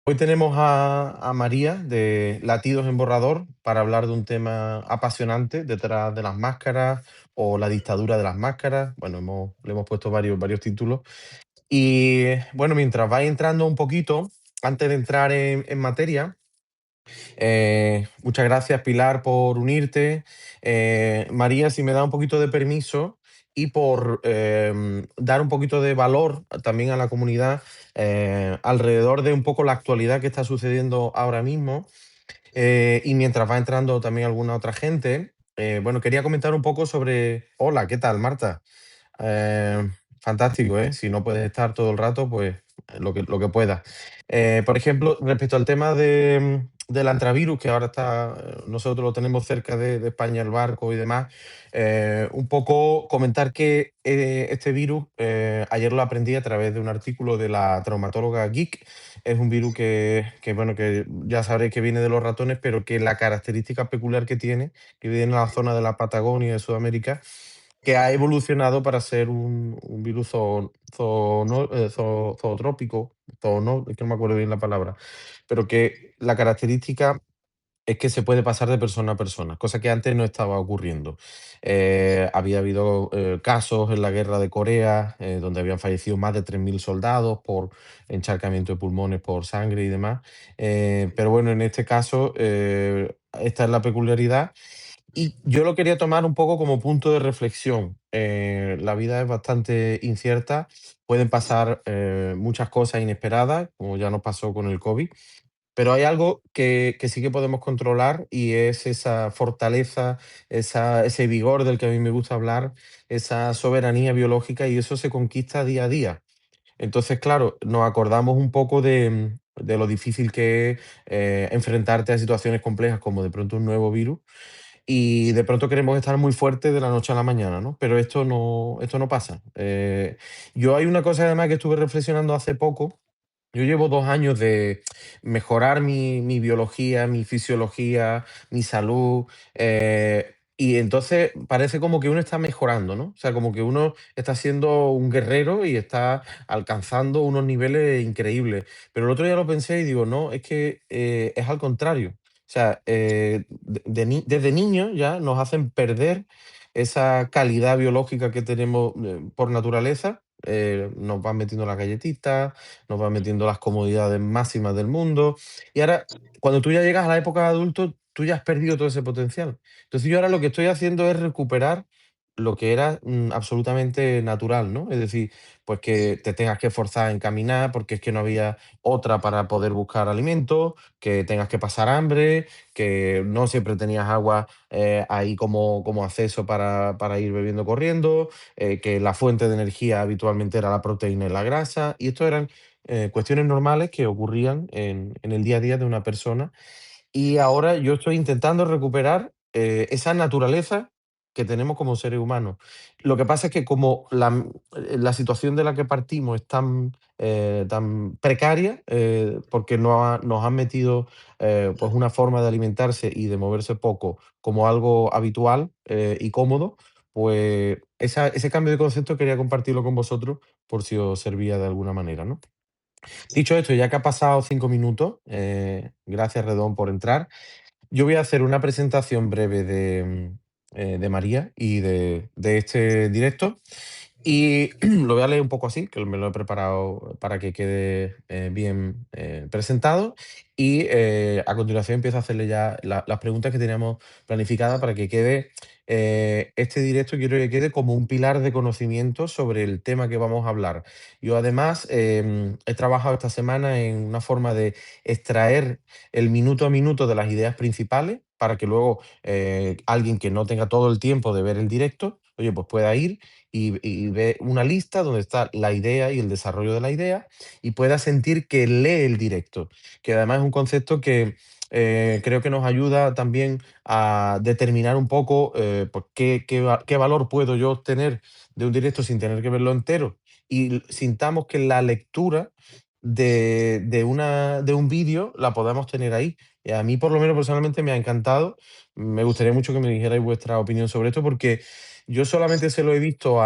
Hoy tenemos a María de Latidos en Borrador para hablar de un tema apasionante detrás de las máscaras o la dictadura de las máscaras. Bueno, le hemos puesto varios títulos. Y bueno, mientras va entrando un poquito, antes de entrar en materia, muchas gracias, Pilar, por unirte. María, si me da un poquito de permiso y por dar un poquito de valor también a la comunidad alrededor de un poco la actualidad que está sucediendo ahora mismo. Y mientras va entrando también alguna otra gente, bueno, quería comentar un poco sobre... Hola, ¿qué tal, Marta? Eh, Fantástico, ¿eh? Si no puedes estar todo el rato, pues lo que puedas. Por ejemplo, respecto al tema del antivirus, que ahora está, nosotros lo tenemos cerca de España, el barco y demás, un poco comentar que este virus, ayer lo aprendí a través de un artículo de la traumatóloga Geek. Es un virus bueno, que ya sabréis que viene de los ratones, pero que la característica peculiar que tiene, que viene en la zona de la Patagonia y de Sudamérica, que ha evolucionado para ser un virus zootrópico, es que no me acuerdo bien la palabra, pero que la característica es que se puede pasar de persona a persona, cosa que antes no estaba ocurriendo. Había habido casos en la guerra de Corea, donde habían fallecido más de 3.000 soldados por encharcamiento de pulmones, por sangre y demás. Pero bueno, en este caso, esta es la peculiaridad y yo lo quería tomar un poco como punto de reflexión. La vida es bastante incierta, pueden pasar muchas cosas inesperadas, como ya nos pasó con el COVID, pero hay algo que sí que podemos controlar y es esa fortaleza, ese vigor del que a mí me gusta hablar, esa soberanía biológica, y eso se conquista día a día. Entonces, claro, nos acordamos un poco de lo difícil que es enfrentarte a situaciones complejas como de pronto un nuevo virus, y de pronto queremos estar muy fuertes de la noche a la mañana, ¿no? Pero esto no pasa. Yo hay una cosa además que estuve reflexionando hace poco. Yo llevo 2 años de mejorar mi biología, mi fisiología, mi salud, y entonces parece como que uno está mejorando, ¿no? O sea, como que uno está siendo un guerrero y está alcanzando unos niveles increíbles. Pero el otro día lo pensé y digo: "No, es que, es al contrario". O sea, desde niños ya nos hacen perder esa calidad biológica que tenemos, por naturaleza. Nos van metiendo las galletitas, nos van metiendo las comodidades máximas del mundo. Y ahora, cuando tú ya llegas a la época de adulto, tú ya has perdido todo ese potencial. Entonces yo ahora lo que estoy haciendo es recuperar lo que era absolutamente natural, ¿no? Es decir, pues que te tengas que forzar en caminar porque es que no había otra para poder buscar alimento, que tengas que pasar hambre, que no siempre tenías agua ahí como acceso para ir bebiendo corriendo, que la fuente de energía habitualmente era la proteína y la grasa, y esto eran cuestiones normales que ocurrían en el día a día de una persona. Y ahora yo estoy intentando recuperar esa naturaleza que tenemos como seres humanos. Lo que pasa es que como la situación de la que partimos es tan precaria, porque nos han metido pues una forma de alimentarse y de moverse poco como algo habitual y cómodo, pues ese cambio de concepto quería compartirlo con vosotros por si os servía de alguna manera, ¿no? Dicho esto, ya que ha pasado 5 minutos, gracias Redón por entrar, yo voy a hacer una presentación breve de María y de este directo, y lo voy a leer un poco así, que me lo he preparado para que quede bien presentado. Y a continuación empiezo a hacerle ya las preguntas que teníamos planificadas para que quede este directo, quiero que quede como un pilar de conocimiento sobre el tema que vamos a hablar. Yo además he trabajado esta semana en una forma de extraer el minuto a minuto de las ideas principales para que luego alguien que no tenga todo el tiempo de ver el directo, oye, pues pueda ir y ve una lista donde está la idea y el desarrollo de la idea, y pueda sentir que lee el directo, que además es un concepto que creo que nos ayuda también a determinar un poco pues qué valor puedo yo obtener de un directo sin tener que verlo entero, y sintamos que la lectura de un vídeo la podamos tener ahí. Y a mí, por lo menos personalmente, me ha encantado. Me gustaría mucho que me dijerais vuestra opinión sobre esto, porque yo solamente se lo he visto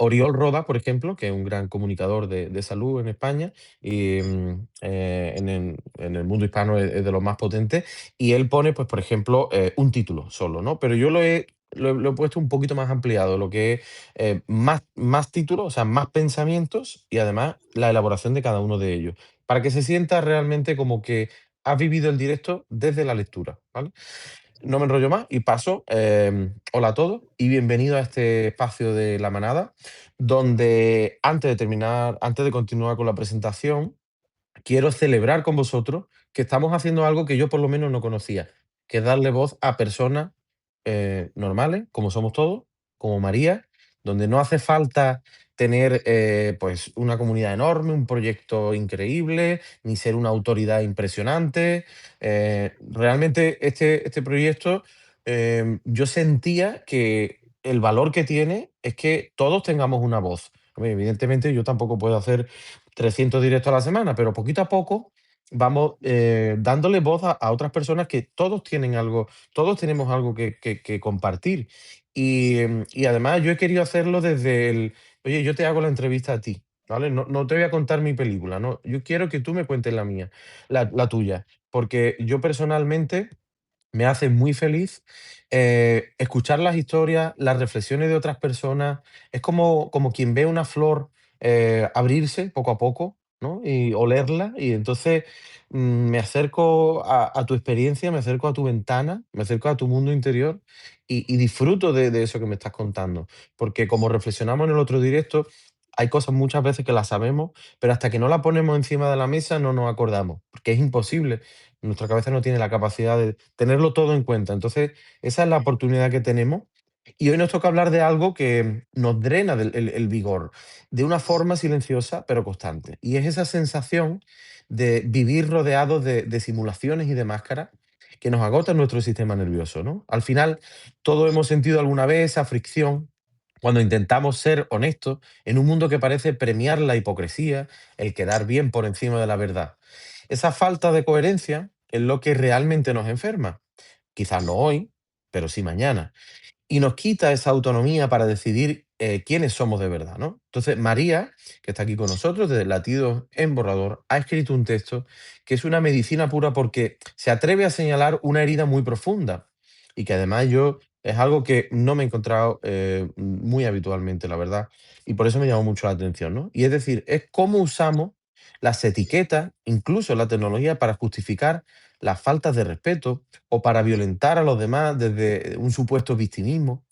Oriol Roda, por ejemplo, que es un gran comunicador de salud en España y en el mundo hispano es de los más potentes, y él pone, pues, por ejemplo, un título solo, ¿no? Pero yo lo he puesto un poquito más ampliado, lo que es más títulos, o sea, más pensamientos y además la elaboración de cada uno de ellos, para que se sienta realmente como que has vivido el directo desde la lectura, ¿vale? No me enrollo más y paso. Hola a todos y bienvenido a este espacio de La Manada, donde antes de continuar con la presentación, quiero celebrar con vosotros que estamos haciendo algo que yo por lo menos no conocía, que es darle voz a personas normales, como somos todos, como María, donde no hace falta tener pues una comunidad enorme, un proyecto increíble, ni ser una autoridad impresionante. Realmente este proyecto yo sentía que el valor que tiene es que todos tengamos una voz. Hombre, evidentemente yo tampoco puedo hacer 300 directos a la semana, pero poquito a poco vamos dándole voz a otras personas que todos tienen algo, todos tenemos algo que compartir. Y además yo he querido hacerlo desde oye, yo te hago la entrevista a ti, ¿vale? No te voy a contar mi película, ¿no? Yo quiero que tú me cuentes la mía, la tuya, porque yo personalmente me hace muy feliz escuchar las historias, las reflexiones de otras personas. Es como quien ve una flor abrirse poco a poco, ¿no? Y olerla. Y entonces me acerco a tu experiencia, me acerco a tu ventana, me acerco a tu mundo interior y disfruto de eso que me estás contando. Porque como reflexionamos en el otro directo, hay cosas muchas veces que las sabemos, pero hasta que no la ponemos encima de la mesa no nos acordamos, porque es imposible. Nuestra cabeza no tiene la capacidad de tenerlo todo en cuenta. Entonces, esa es la oportunidad que tenemos. Y hoy nos toca hablar de algo que nos drena el vigor, de una forma silenciosa pero constante. Y es esa sensación de vivir rodeados de simulaciones y de máscaras que nos agotan nuestro sistema nervioso, ¿no? Al final, todos hemos sentido alguna vez esa fricción cuando intentamos ser honestos en un mundo que parece premiar la hipocresía, el quedar bien por encima de la verdad. Esa falta de coherencia es lo que realmente nos enferma. Quizás no hoy, pero sí mañana, y nos quita esa autonomía para decidir quiénes somos de verdad, ¿no? Entonces, María, que está aquí con nosotros desde Latidos en Borrador, ha escrito un texto que es una medicina pura porque se atreve a señalar una herida muy profunda y que además yo es algo que no me he encontrado muy habitualmente, la verdad, y por eso me llamó mucho la atención, ¿no? Y es decir, es cómo usamos las etiquetas, incluso la tecnología, para justificar las faltas de respeto o para violentar a los demás desde un supuesto victimismo.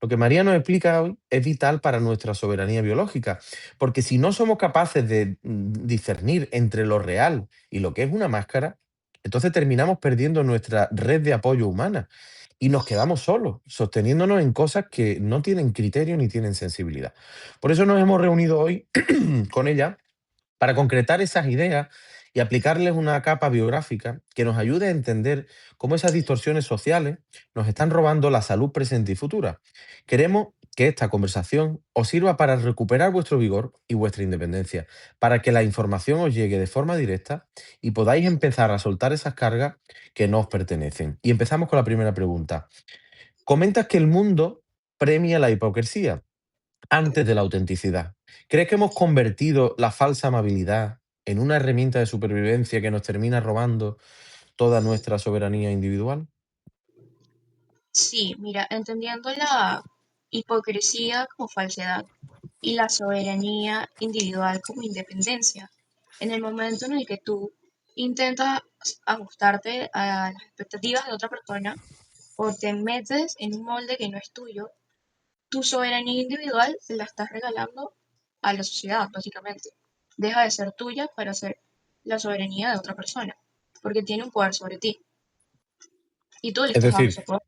Lo que María nos explica hoy es vital para nuestra soberanía biológica, porque si no somos capaces de discernir entre lo real y lo que es una máscara, entonces terminamos perdiendo nuestra red de apoyo humana y nos quedamos solos, sosteniéndonos en cosas que no tienen criterio ni tienen sensibilidad. Por eso nos hemos reunido hoy con ella para concretar esas ideas y aplicarles una capa biográfica que nos ayude a entender cómo esas distorsiones sociales nos están robando la salud presente y futura. Queremos que esta conversación os sirva para recuperar vuestro vigor y vuestra independencia, para que la información os llegue de forma directa y podáis empezar a soltar esas cargas que no os pertenecen. Y empezamos con la primera pregunta. Comentas que el mundo premia la hipocresía antes de la autenticidad. ¿Crees que hemos convertido la falsa amabilidad en una herramienta de supervivencia que nos termina robando toda nuestra soberanía individual? Sí, mira, entendiendo la hipocresía como falsedad y la soberanía individual como independencia, en el momento en el que tú intentas ajustarte a las expectativas de otra persona o te metes en un molde que no es tuyo, tu soberanía individual se la estás regalando a la sociedad, básicamente. Deja de ser tuya para ser la soberanía de otra persona, porque tiene un poder sobre ti y tú le Es estás dando decir, ese poder.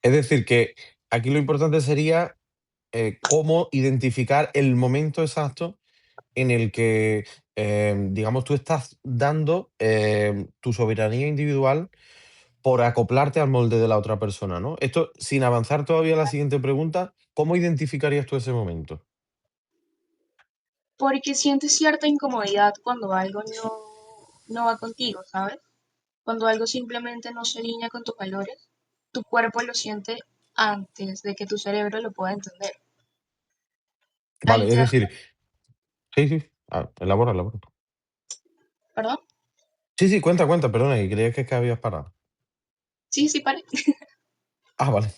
es decir, que aquí lo importante sería cómo identificar el momento exacto en el que, digamos, tú estás dando tu soberanía individual por acoplarte al molde de la otra persona, ¿no? Esto, sin avanzar todavía a la siguiente pregunta, ¿cómo identificarías tú ese momento? Porque sientes cierta incomodidad cuando algo no va contigo, ¿sabes? Cuando algo simplemente no se alinea con tus valores, tu cuerpo lo siente antes de que tu cerebro lo pueda entender. Vale, Ahí es te das decir, cuenta, sí, sí, elabora, elabora. perdón. Sí, sí, cuenta, cuenta, perdona, que creía que habías parado. Sí, sí, pare. Ah, vale.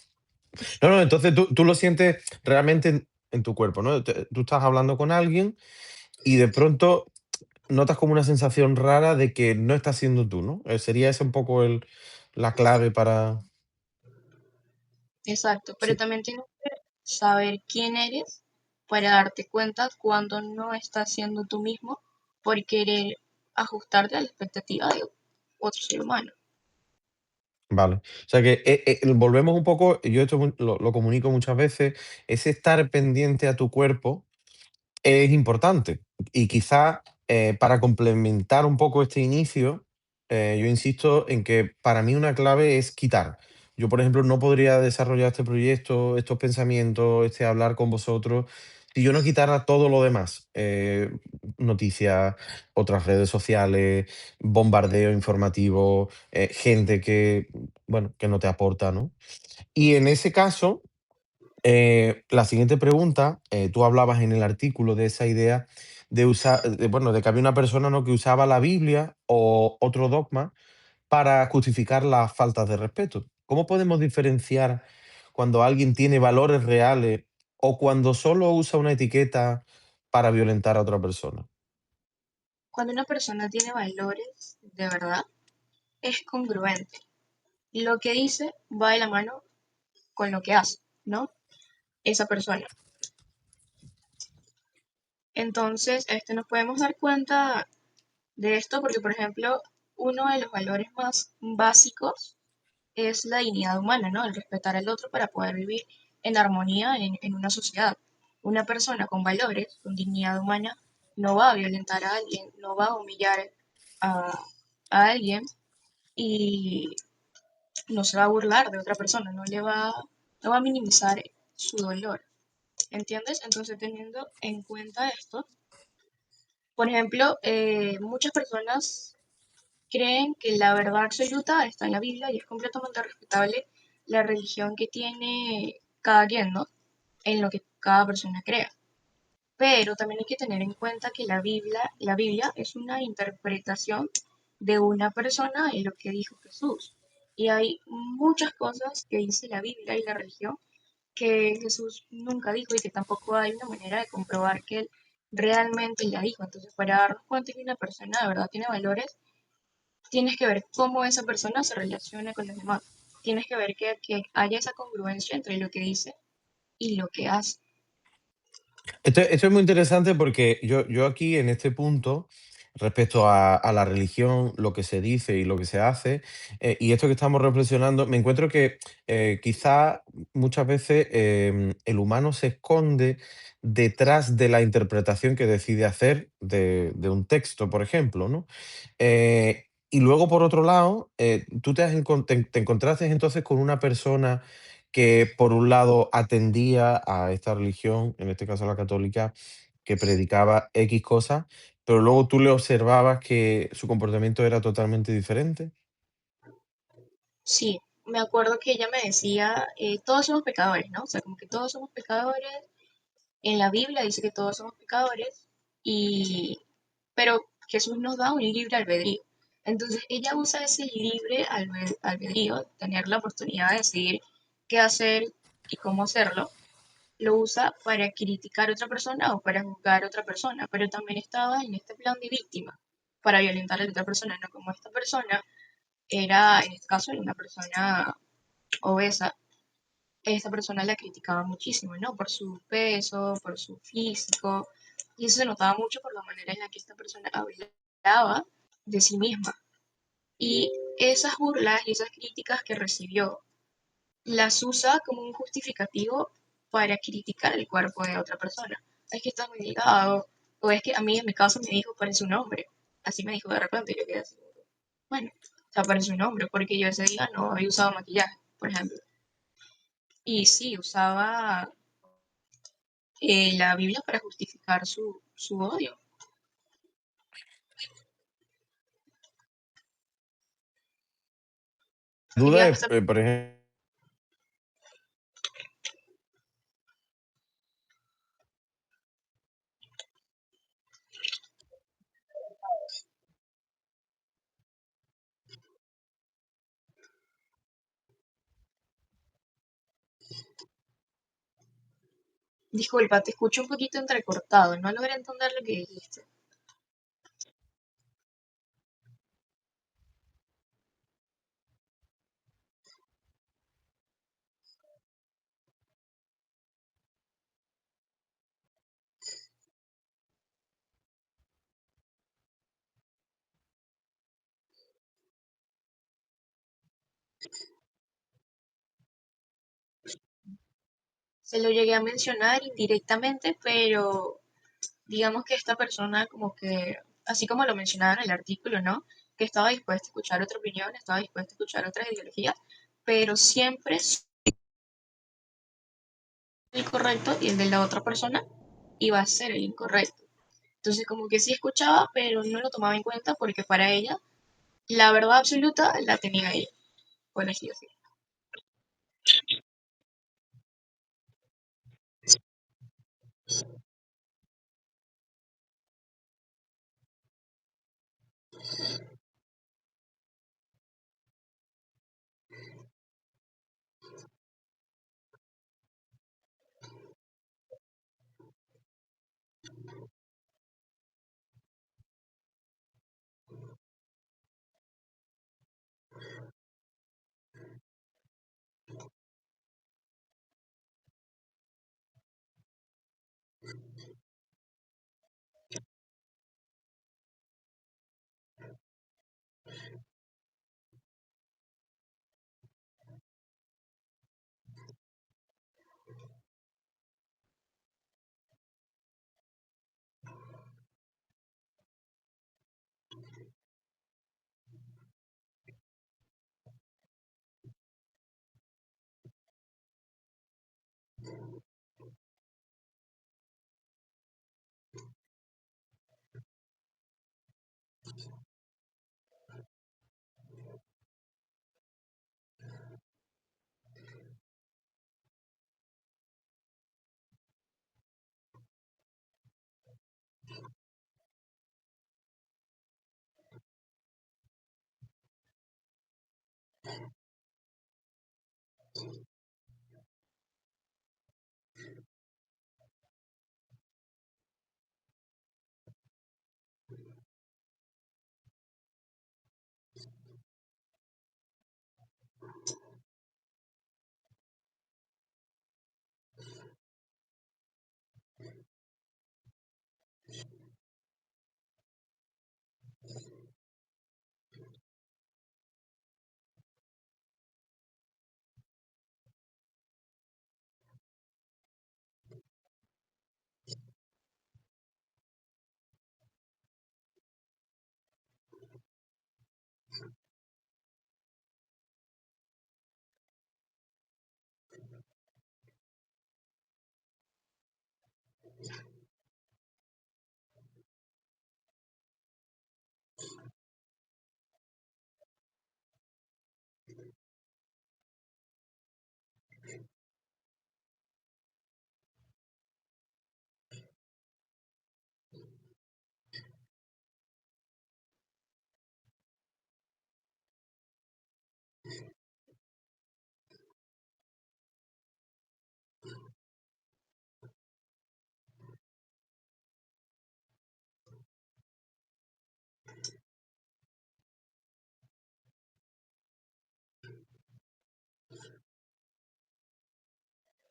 No, no, entonces tú lo sientes realmente en tu cuerpo, ¿no? Tú estás hablando con alguien y de pronto notas como una sensación rara de que no estás siendo tú, ¿no? Sería ese un poco la clave para... Exacto, pero Sí, también tienes que saber quién eres para darte cuenta cuando no estás siendo tú mismo por querer ajustarte a la expectativa de otro ser humano. vale. O sea que volvemos un poco, yo esto lo comunico muchas veces, ese estar pendiente a tu cuerpo es importante. Y quizá para complementar un poco este inicio, yo insisto en que para mí una clave es quitar. Yo, por ejemplo, no podría desarrollar este proyecto, estos pensamientos, este hablar con vosotros, si yo no quitara todo lo demás. Noticias, otras redes sociales, bombardeo informativo, gente que, bueno, que no te aporta, ¿no? Y en ese caso, la siguiente pregunta, tú hablabas en el artículo de esa idea de usar, bueno, de que había una persona, ¿no?, que usaba la Biblia o otro dogma para justificar las faltas de respeto. ¿Cómo podemos diferenciar cuando alguien tiene valores reales o cuando solo usa una etiqueta para violentar a otra persona? Cuando una persona tiene valores de verdad, es congruente. Lo que dice va de la mano con lo que hace, ¿no? Esa persona. Entonces, nos podemos dar cuenta de esto porque, por ejemplo, uno de los valores más básicos es la dignidad humana, ¿no? El respetar al otro para poder vivir en armonía en una sociedad. Una persona con valores, con dignidad humana, no va a violentar a alguien, no va a humillar a, a alguien y no se va a burlar de otra persona, no va a minimizar su dolor. ¿Entiendes? Entonces, teniendo en cuenta esto, por ejemplo, muchas personas creen que la verdad absoluta está en la Biblia y es completamente respetable la religión que tiene cada quien, ¿no? En lo que cada persona crea. Pero también hay que tener en cuenta que la Biblia es una interpretación de una persona en lo que dijo Jesús. Y hay muchas cosas que dice la Biblia y la religión que Jesús nunca dijo y que tampoco hay una manera de comprobar que él realmente la dijo. Entonces, para darnos cuenta que una persona de verdad tiene valores, tienes que ver cómo esa persona se relaciona con los demás. Tienes que ver que haya esa congruencia entre lo que dice y lo que hace. Esto es muy interesante porque yo aquí en este punto, respecto a la religión, lo que se dice y lo que se hace, y esto que estamos reflexionando, me encuentro que quizá muchas veces el humano se esconde detrás de la interpretación que decide hacer de un texto, por ejemplo, ¿no? Y luego, por otro lado, tú te encontraste entonces con una persona que, por un lado, atendía a esta religión, en este caso la católica, que predicaba X cosas, pero luego tú le observabas que su comportamiento era totalmente diferente. Sí, me acuerdo que ella me decía, todos somos pecadores, ¿no? O sea, como que todos somos pecadores. En la Biblia dice que todos somos pecadores, y, pero Jesús nos da un libre albedrío. Entonces ella usa ese libre albedrío, tener la oportunidad de decidir qué hacer y cómo hacerlo, lo usa para criticar a otra persona o para juzgar a otra persona, pero también estaba en este plan de víctima para violentar a la otra persona, no como esta persona era, en este caso, era una persona obesa. Esta persona la criticaba muchísimo, ¿no? Por su peso, por su físico, y eso se notaba mucho por la manera en la que esta persona hablaba de sí misma. Y esas burlas y esas críticas que recibió las usa como un justificativo para criticar el cuerpo de otra persona. Es que está muy delgado, o es que a mí en mi caso me dijo parece un hombre. Así me dijo de repente, y yo quedé así, bueno, o sea, parece un hombre, porque yo ese día no había usado maquillaje, por ejemplo. Y sí, usaba la Biblia para justificar su odio. Duda Quería es, pasar, por ejemplo, Disculpa, te escucho un poquito entrecortado, no logré entender lo que dijiste. Se lo llegué a mencionar indirectamente, pero digamos que esta persona como que, así como lo mencionaba en el artículo, ¿no? Que estaba dispuesta a escuchar otra opinión, estaba dispuesta a escuchar otras ideologías, pero siempre es el correcto y el de la otra persona iba a ser el incorrecto. Entonces como que sí escuchaba, pero no lo tomaba en cuenta porque para ella la verdad absoluta la tenía ella, por así decirlo.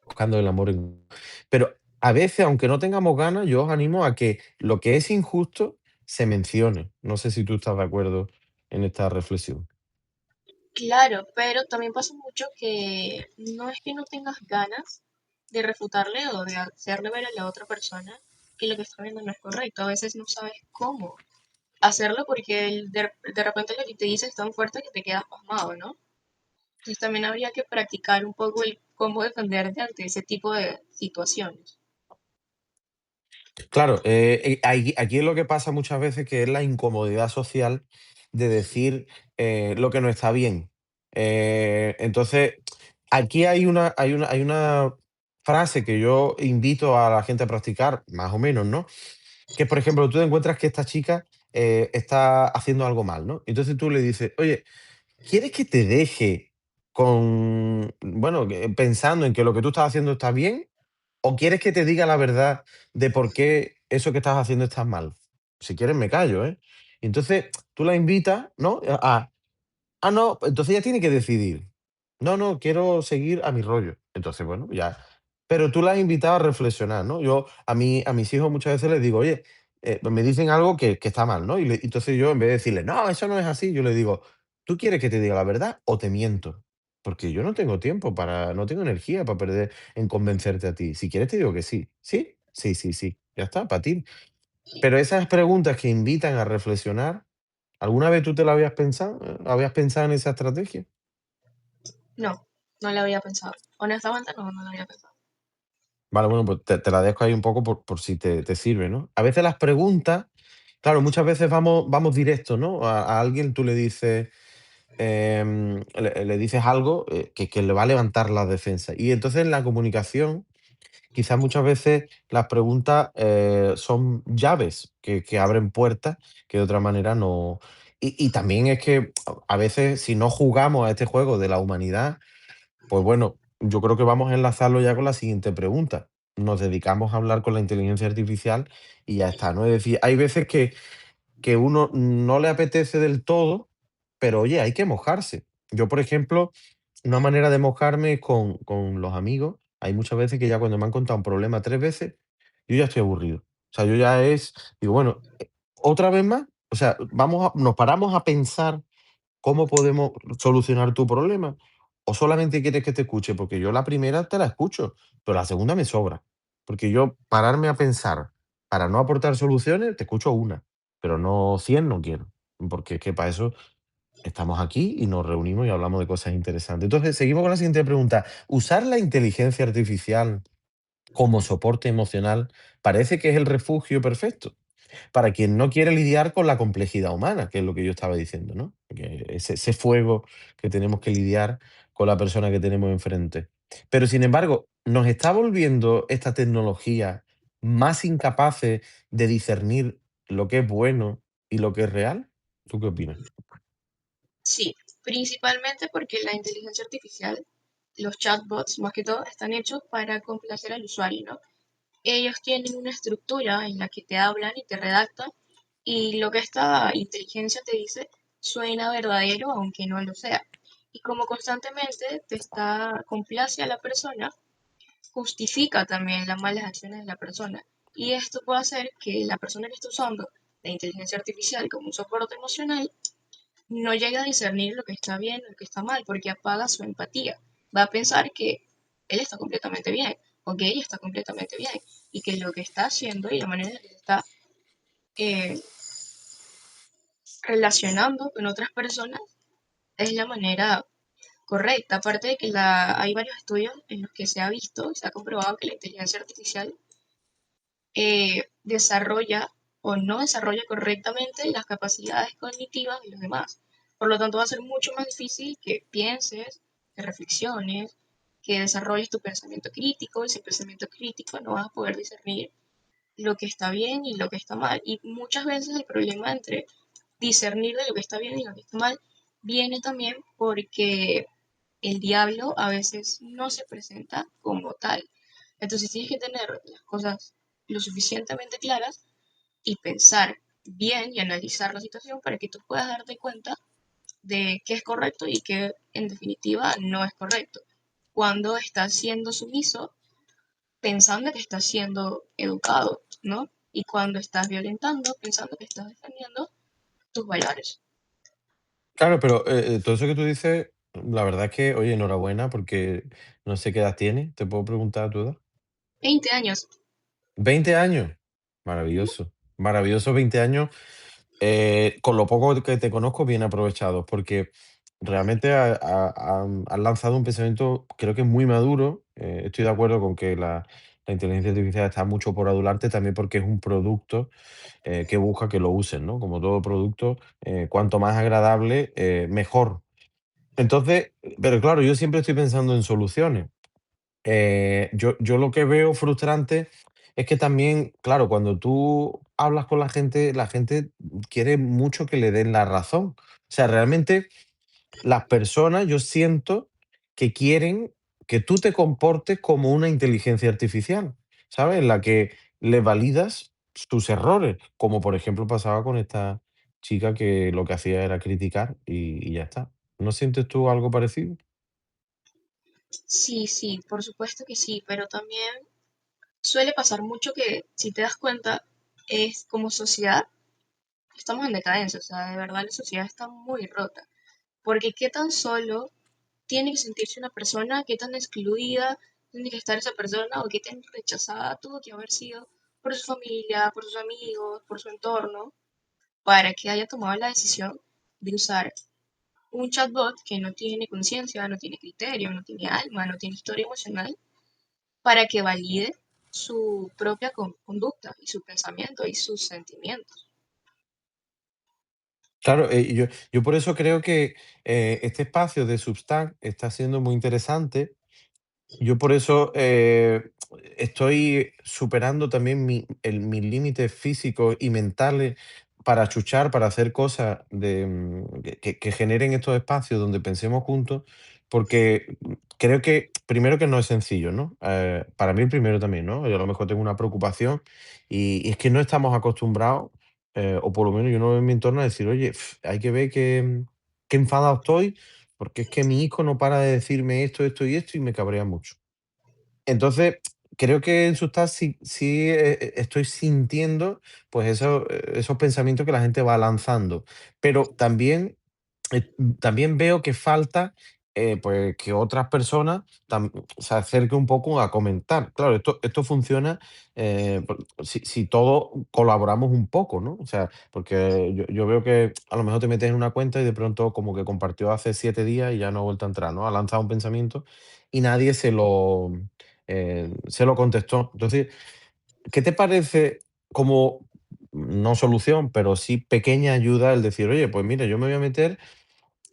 Buscando el amor en... Pero a veces, aunque no tengamos ganas, yo os animo a que lo que es injusto se mencione. No sé si tú estás de acuerdo en esta reflexión. Claro, pero también pasa mucho que no es que no tengas ganas de refutarle o de hacerle ver a la otra persona que lo que está viendo no es correcto. A veces no sabes cómo hacerlo porque de repente lo que te dice es tan fuerte que te quedas pasmado, ¿no? Entonces también habría que practicar un poco el cómo defenderte ante ese tipo de situaciones. Claro, aquí es lo que pasa muchas veces, que es la incomodidad social de decir lo que no está bien. Entonces, aquí hay una frase que yo invito a la gente a practicar, más o menos, ¿no? Que, por ejemplo, tú te encuentras que esta chica está haciendo algo mal, ¿no? Entonces tú le dices, oye, ¿quieres que te deje con, bueno, pensando en que lo que tú estás haciendo está bien? ¿O quieres que te diga la verdad de por qué eso que estás haciendo está mal? Si quieres me callo, ¿eh? Y entonces tú la invitas, ¿no? No, entonces ella tiene que decidir. No, no, quiero seguir a mi rollo. Entonces, bueno, ya. Pero tú la has invitado a reflexionar, ¿no? Yo a mis hijos muchas veces les digo, oye, me dicen algo que está mal, ¿no? Entonces yo en vez de decirle, no, eso no es así, yo le digo, ¿tú quieres que te diga la verdad o te miento? Porque yo no tengo tiempo para, no tengo energía para perder en convencerte a ti. Si quieres te digo que sí. ¿Sí? Sí, sí, sí. Ya está, para ti. Pero esas preguntas que invitan a reflexionar, ¿alguna vez tú te la habías pensado? ¿Habías pensado en esa estrategia? No, no lo había pensado. Honestamente, no, no lo había pensado. Vale, bueno, pues te la dejo ahí un poco por si te sirve, ¿no? A veces las preguntas, claro, muchas veces vamos directos, ¿no? A alguien tú le dices, le dices algo que le va a levantar la defensa. Y entonces en la comunicación, quizás muchas veces las preguntas son llaves que abren puertas que de otra manera no. Y también es que a veces si no jugamos a este juego de la humanidad, pues bueno, yo creo que vamos a enlazarlo ya con la siguiente pregunta. Nos dedicamos a hablar con la inteligencia artificial y ya está, ¿no? Es decir, hay veces que uno no le apetece del todo, pero oye, hay que mojarse. Yo, por ejemplo, una manera de mojarme es con los amigos. Hay muchas veces que ya cuando me han contado un problema 3 veces, yo ya estoy aburrido. O sea, yo ya digo, bueno, otra vez más, o sea, nos paramos a pensar ¿cómo podemos solucionar tu problema? ¿O solamente quieres que te escuche? Porque yo la primera te la escucho, pero la segunda me sobra. Porque yo pararme a pensar para no aportar soluciones, te escucho una, pero no 100 no quiero. Porque es que para eso estamos aquí y nos reunimos y hablamos de cosas interesantes. Entonces, seguimos con la siguiente pregunta. ¿Usar la inteligencia artificial como soporte emocional parece que es el refugio perfecto para quien no quiere lidiar con la complejidad humana, que es lo que yo estaba diciendo, ¿no? Que ese fuego que tenemos que lidiar con la persona que tenemos enfrente. Pero sin embargo, ¿nos está volviendo esta tecnología más incapaces de discernir lo que es bueno y lo que es real? ¿Tú qué opinas? Sí, principalmente porque la inteligencia artificial, los chatbots más que todo, están hechos para complacer al usuario, ¿no? Ellos tienen una estructura en la que te hablan y te redactan y lo que esta inteligencia te dice suena verdadero aunque no lo sea. Y como constantemente te está complace a la persona, justifica también las malas acciones de la persona. Y esto puede hacer que la persona que está usando la inteligencia artificial como un soporte emocional no llegue a discernir lo que está bien o lo que está mal, porque apaga su empatía. Va a pensar que él está completamente bien o que ella está completamente bien y que lo que está haciendo y la manera en la que se está eh, relacionando con otras personas es la manera correcta. Aparte de que hay varios estudios en los que se ha visto, se ha comprobado que la inteligencia artificial desarrolla o no desarrolla correctamente las capacidades cognitivas de los demás. Por lo tanto, va a ser mucho más difícil que pienses, que reflexiones, que desarrolles tu pensamiento crítico. Y sin pensamiento crítico no vas a poder discernir lo que está bien y lo que está mal. Y muchas veces el problema entre discernir de lo que está bien y lo que está mal viene también porque el diablo a veces no se presenta como tal. Entonces tienes que tener las cosas lo suficientemente claras y pensar bien y analizar la situación para que tú puedas darte cuenta de qué es correcto y qué en definitiva no es correcto. Cuando estás siendo sumiso, pensando que estás siendo educado, ¿no? Y cuando estás violentando, pensando que estás defendiendo tus valores. Claro, pero todo eso que tú dices, la verdad es que, oye, enhorabuena, porque no sé qué edad tienes, ¿te puedo preguntar tu edad? 20 años. 20 años. Maravilloso. Maravilloso 20 años. Con lo poco que te conozco, bien aprovechados, porque realmente has lanzado un pensamiento, creo que muy maduro. Estoy de acuerdo con que la inteligencia artificial está mucho por adularte, también porque es un producto que busca que lo usen, ¿no? Como todo producto, cuanto más agradable, mejor. Entonces, pero claro, yo siempre estoy pensando en soluciones. Yo lo que veo frustrante es que también, claro, cuando tú hablas con la gente quiere mucho que le den la razón. O sea, realmente las personas, yo siento que quieren que tú te comportes como una inteligencia artificial, ¿sabes? En la que le validas sus errores, como por ejemplo pasaba con esta chica que lo que hacía era criticar y ya está. ¿No sientes tú algo parecido? Sí, sí, por supuesto que sí, pero también suele pasar mucho que, si te das cuenta, es como sociedad, estamos en decadencia, o sea, de verdad la sociedad está muy rota, porque qué tan solo tiene que sentirse una persona, qué tan excluida tiene que estar esa persona o qué tan rechazada tuvo que haber sido por su familia, por sus amigos, por su entorno, para que haya tomado la decisión de usar un chatbot que no tiene conciencia, no tiene criterio, no tiene alma, no tiene historia emocional, para que valide su propia conducta y su pensamiento y sus sentimientos. Claro, yo por eso creo que este espacio de Substack está siendo muy interesante. Yo por eso estoy superando también mis límites físicos y mentales para chuchar, para hacer cosas que generen estos espacios donde pensemos juntos, porque creo que primero que no es sencillo, ¿no? Para mí el primero también, ¿no? Yo a lo mejor tengo una preocupación y es que no estamos acostumbrados, o por lo menos yo no veo en mi entorno a decir, oye, hay que ver qué enfadado estoy porque es que mi hijo no para de decirme esto, esto y esto y me cabrea mucho. Entonces, creo que en Substack sí, estoy sintiendo, pues, esos pensamientos que la gente va lanzando. Pero también veo que falta, pues, que otras personas se acerquen un poco a comentar. Claro, esto funciona, si todos colaboramos un poco, ¿no? O sea, porque yo veo que a lo mejor te metes en una cuenta y de pronto como que compartió hace 7 días y ya no ha vuelto a entrar, ¿no? Ha lanzado un pensamiento y nadie se lo contestó. Entonces, ¿qué te parece como, no solución, pero sí pequeña ayuda el decir, oye, pues mira, yo me voy a meter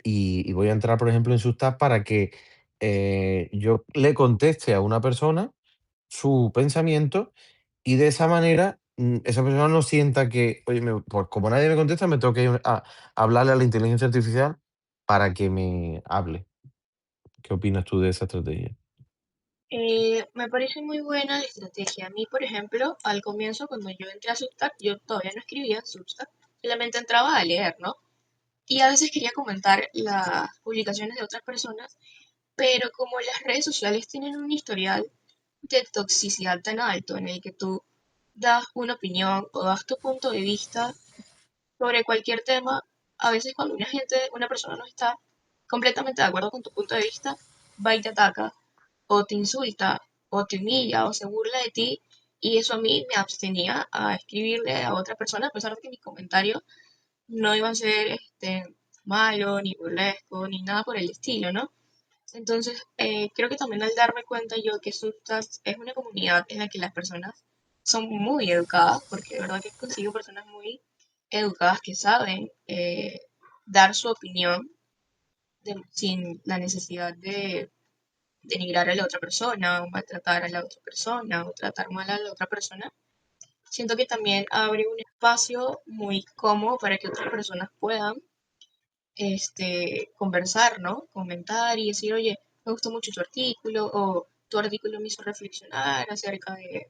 y voy a entrar, por ejemplo, en Substack para que yo le conteste a una persona su pensamiento y de esa manera esa persona no sienta que, oye, pues como nadie me contesta, me tengo que ir a hablarle a la inteligencia artificial para que me hable. ¿Qué opinas tú de esa estrategia? Me parece muy buena la estrategia. A mí, por ejemplo, al comienzo, cuando yo entré a Substack, yo todavía no escribía en Substack, solamente entraba a leer, ¿no? Y a veces quería comentar las publicaciones de otras personas, pero como las redes sociales tienen un historial de toxicidad tan alto en el que tú das una opinión o das tu punto de vista sobre cualquier tema, a veces cuando una persona no está completamente de acuerdo con tu punto de vista, va y te ataca, o te insulta, o te humilla, o se burla de ti, y eso a mí me abstenía a escribirle a otra persona, a pesar de que mi comentario no iba a ser malo, ni burlesco, ni nada por el estilo, ¿no? Entonces, creo que también al darme cuenta yo que Substance es una comunidad en la que las personas son muy educadas, porque de verdad que consigo personas muy educadas que saben dar su opinión sin la necesidad de denigrar a la otra persona, o maltratar a la otra persona, o tratar mal a la otra persona. Siento que también abre un espacio muy cómodo para que otras personas puedan conversar, ¿no? Comentar y decir, oye, me gustó mucho tu artículo o tu artículo me hizo reflexionar acerca de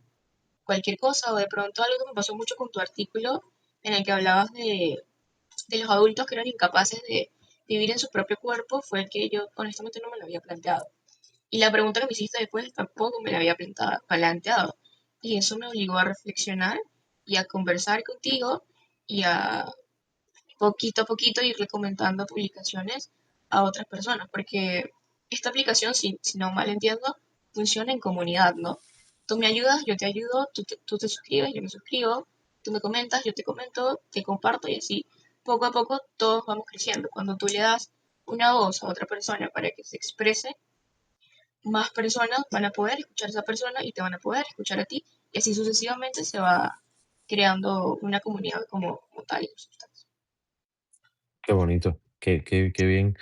cualquier cosa o de pronto algo que me pasó mucho con tu artículo en el que hablabas de los adultos que eran incapaces de vivir en su propio cuerpo fue el que yo honestamente no me lo había planteado. Y la pregunta que me hiciste después tampoco me la había planteado. Y eso me obligó a reflexionar y a conversar contigo y a poquito a poquito irle comentando publicaciones a otras personas, porque esta aplicación, si no mal entiendo, funciona en comunidad, ¿no? Tú me ayudas, yo te ayudo, tú te suscribes, yo me suscribo, tú me comentas, yo te comento, te comparto y así poco a poco todos vamos creciendo. Cuando tú le das una voz a otra persona para que se exprese, más personas van a poder escuchar a esa persona y te van a poder escuchar a ti y así sucesivamente se va creando una comunidad como tal. Qué bonito, qué bien.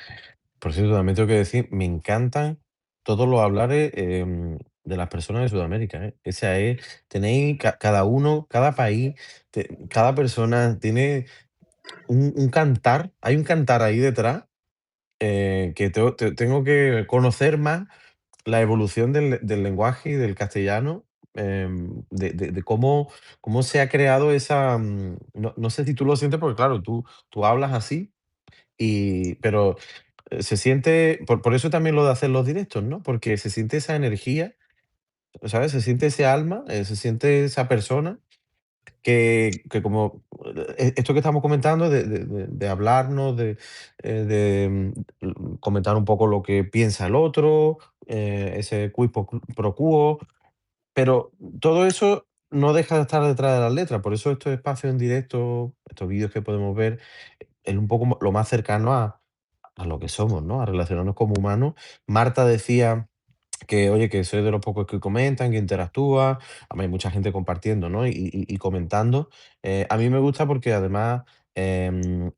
Por cierto, también tengo que decir, me encantan todos los hablares de las personas de Sudamérica, ¿eh? O sea, tenéis cada uno, cada país, cada persona tiene un cantar, hay un cantar ahí detrás que tengo que conocer más la evolución del lenguaje y del castellano, de cómo se ha creado esa, no sé si tú lo sientes, porque claro, tú hablas así pero, se siente por eso también lo de hacer los directos, ¿no? Porque se siente esa energía, ¿sabes? Se siente ese alma, se siente esa persona que como, esto que estamos comentando de hablarnos, comentar un poco lo que piensa el otro, ese pro quo, pero todo eso no deja de estar detrás de las letras. Por eso estos espacios en directo, estos vídeos que podemos ver, es un poco lo más cercano a lo que somos, ¿no? A relacionarnos como humanos. Marta decía que, oye, que soy de los pocos que comentan, que interactúa. Hay mucha gente compartiendo, ¿no? Y comentando. A mí me gusta porque además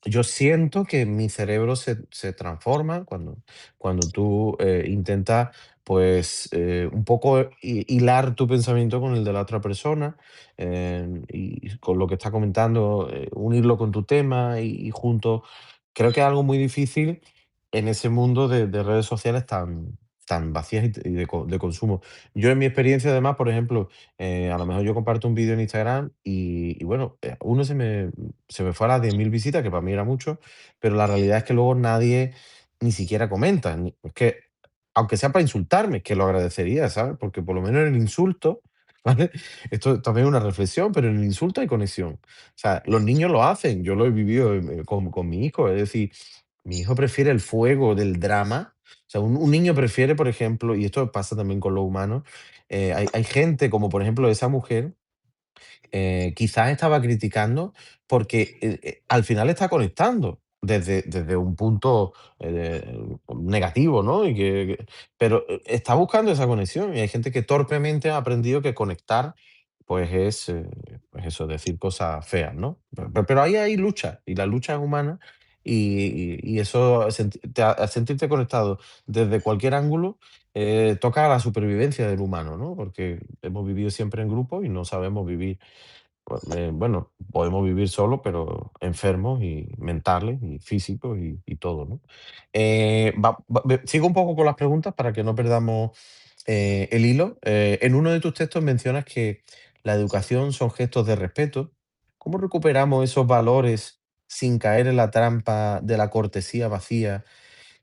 yo siento que mi cerebro se transforma cuando tú intentas, pues, un poco hilar tu pensamiento con el de la otra persona y con lo que está comentando, unirlo con tu tema y juntos. Creo que es algo muy difícil en ese mundo de redes sociales tan vacías y de consumo. Yo en mi experiencia, además, por ejemplo, a lo mejor yo comparto un vídeo en Instagram y bueno, uno se me fue a las 10.000 visitas, que para mí era mucho, pero la realidad es que luego nadie ni siquiera comenta. Es que, aunque sea para insultarme, que lo agradecería, ¿sabes? Porque por lo menos en el insulto, ¿vale? Esto también es una reflexión, pero en el insulto hay conexión. O sea, los niños lo hacen, yo lo he vivido con mi hijo, es decir, mi hijo prefiere el fuego del drama. O sea, un niño prefiere, por ejemplo, y esto pasa también con los humanos, hay gente como por ejemplo esa mujer quizás estaba criticando porque, al final está conectando desde un punto, negativo, ¿no? Pero, está buscando esa conexión, y hay gente que torpemente ha aprendido que conectar, pues es, pues eso, decir cosas feas, ¿no? Pero ahí hay lucha, y la lucha es humana, y eso, a sentirte conectado desde cualquier ángulo, toca a la supervivencia del humano, ¿no? Porque hemos vivido siempre en grupo y no sabemos vivir bueno, podemos vivir solos, pero enfermos y mentales y físicos y todo, ¿no? Sigo un poco con las preguntas para que no perdamos el hilo. En uno de tus textos mencionas que la educación son gestos de respeto. ¿Cómo recuperamos esos valores sin caer en la trampa de la cortesía vacía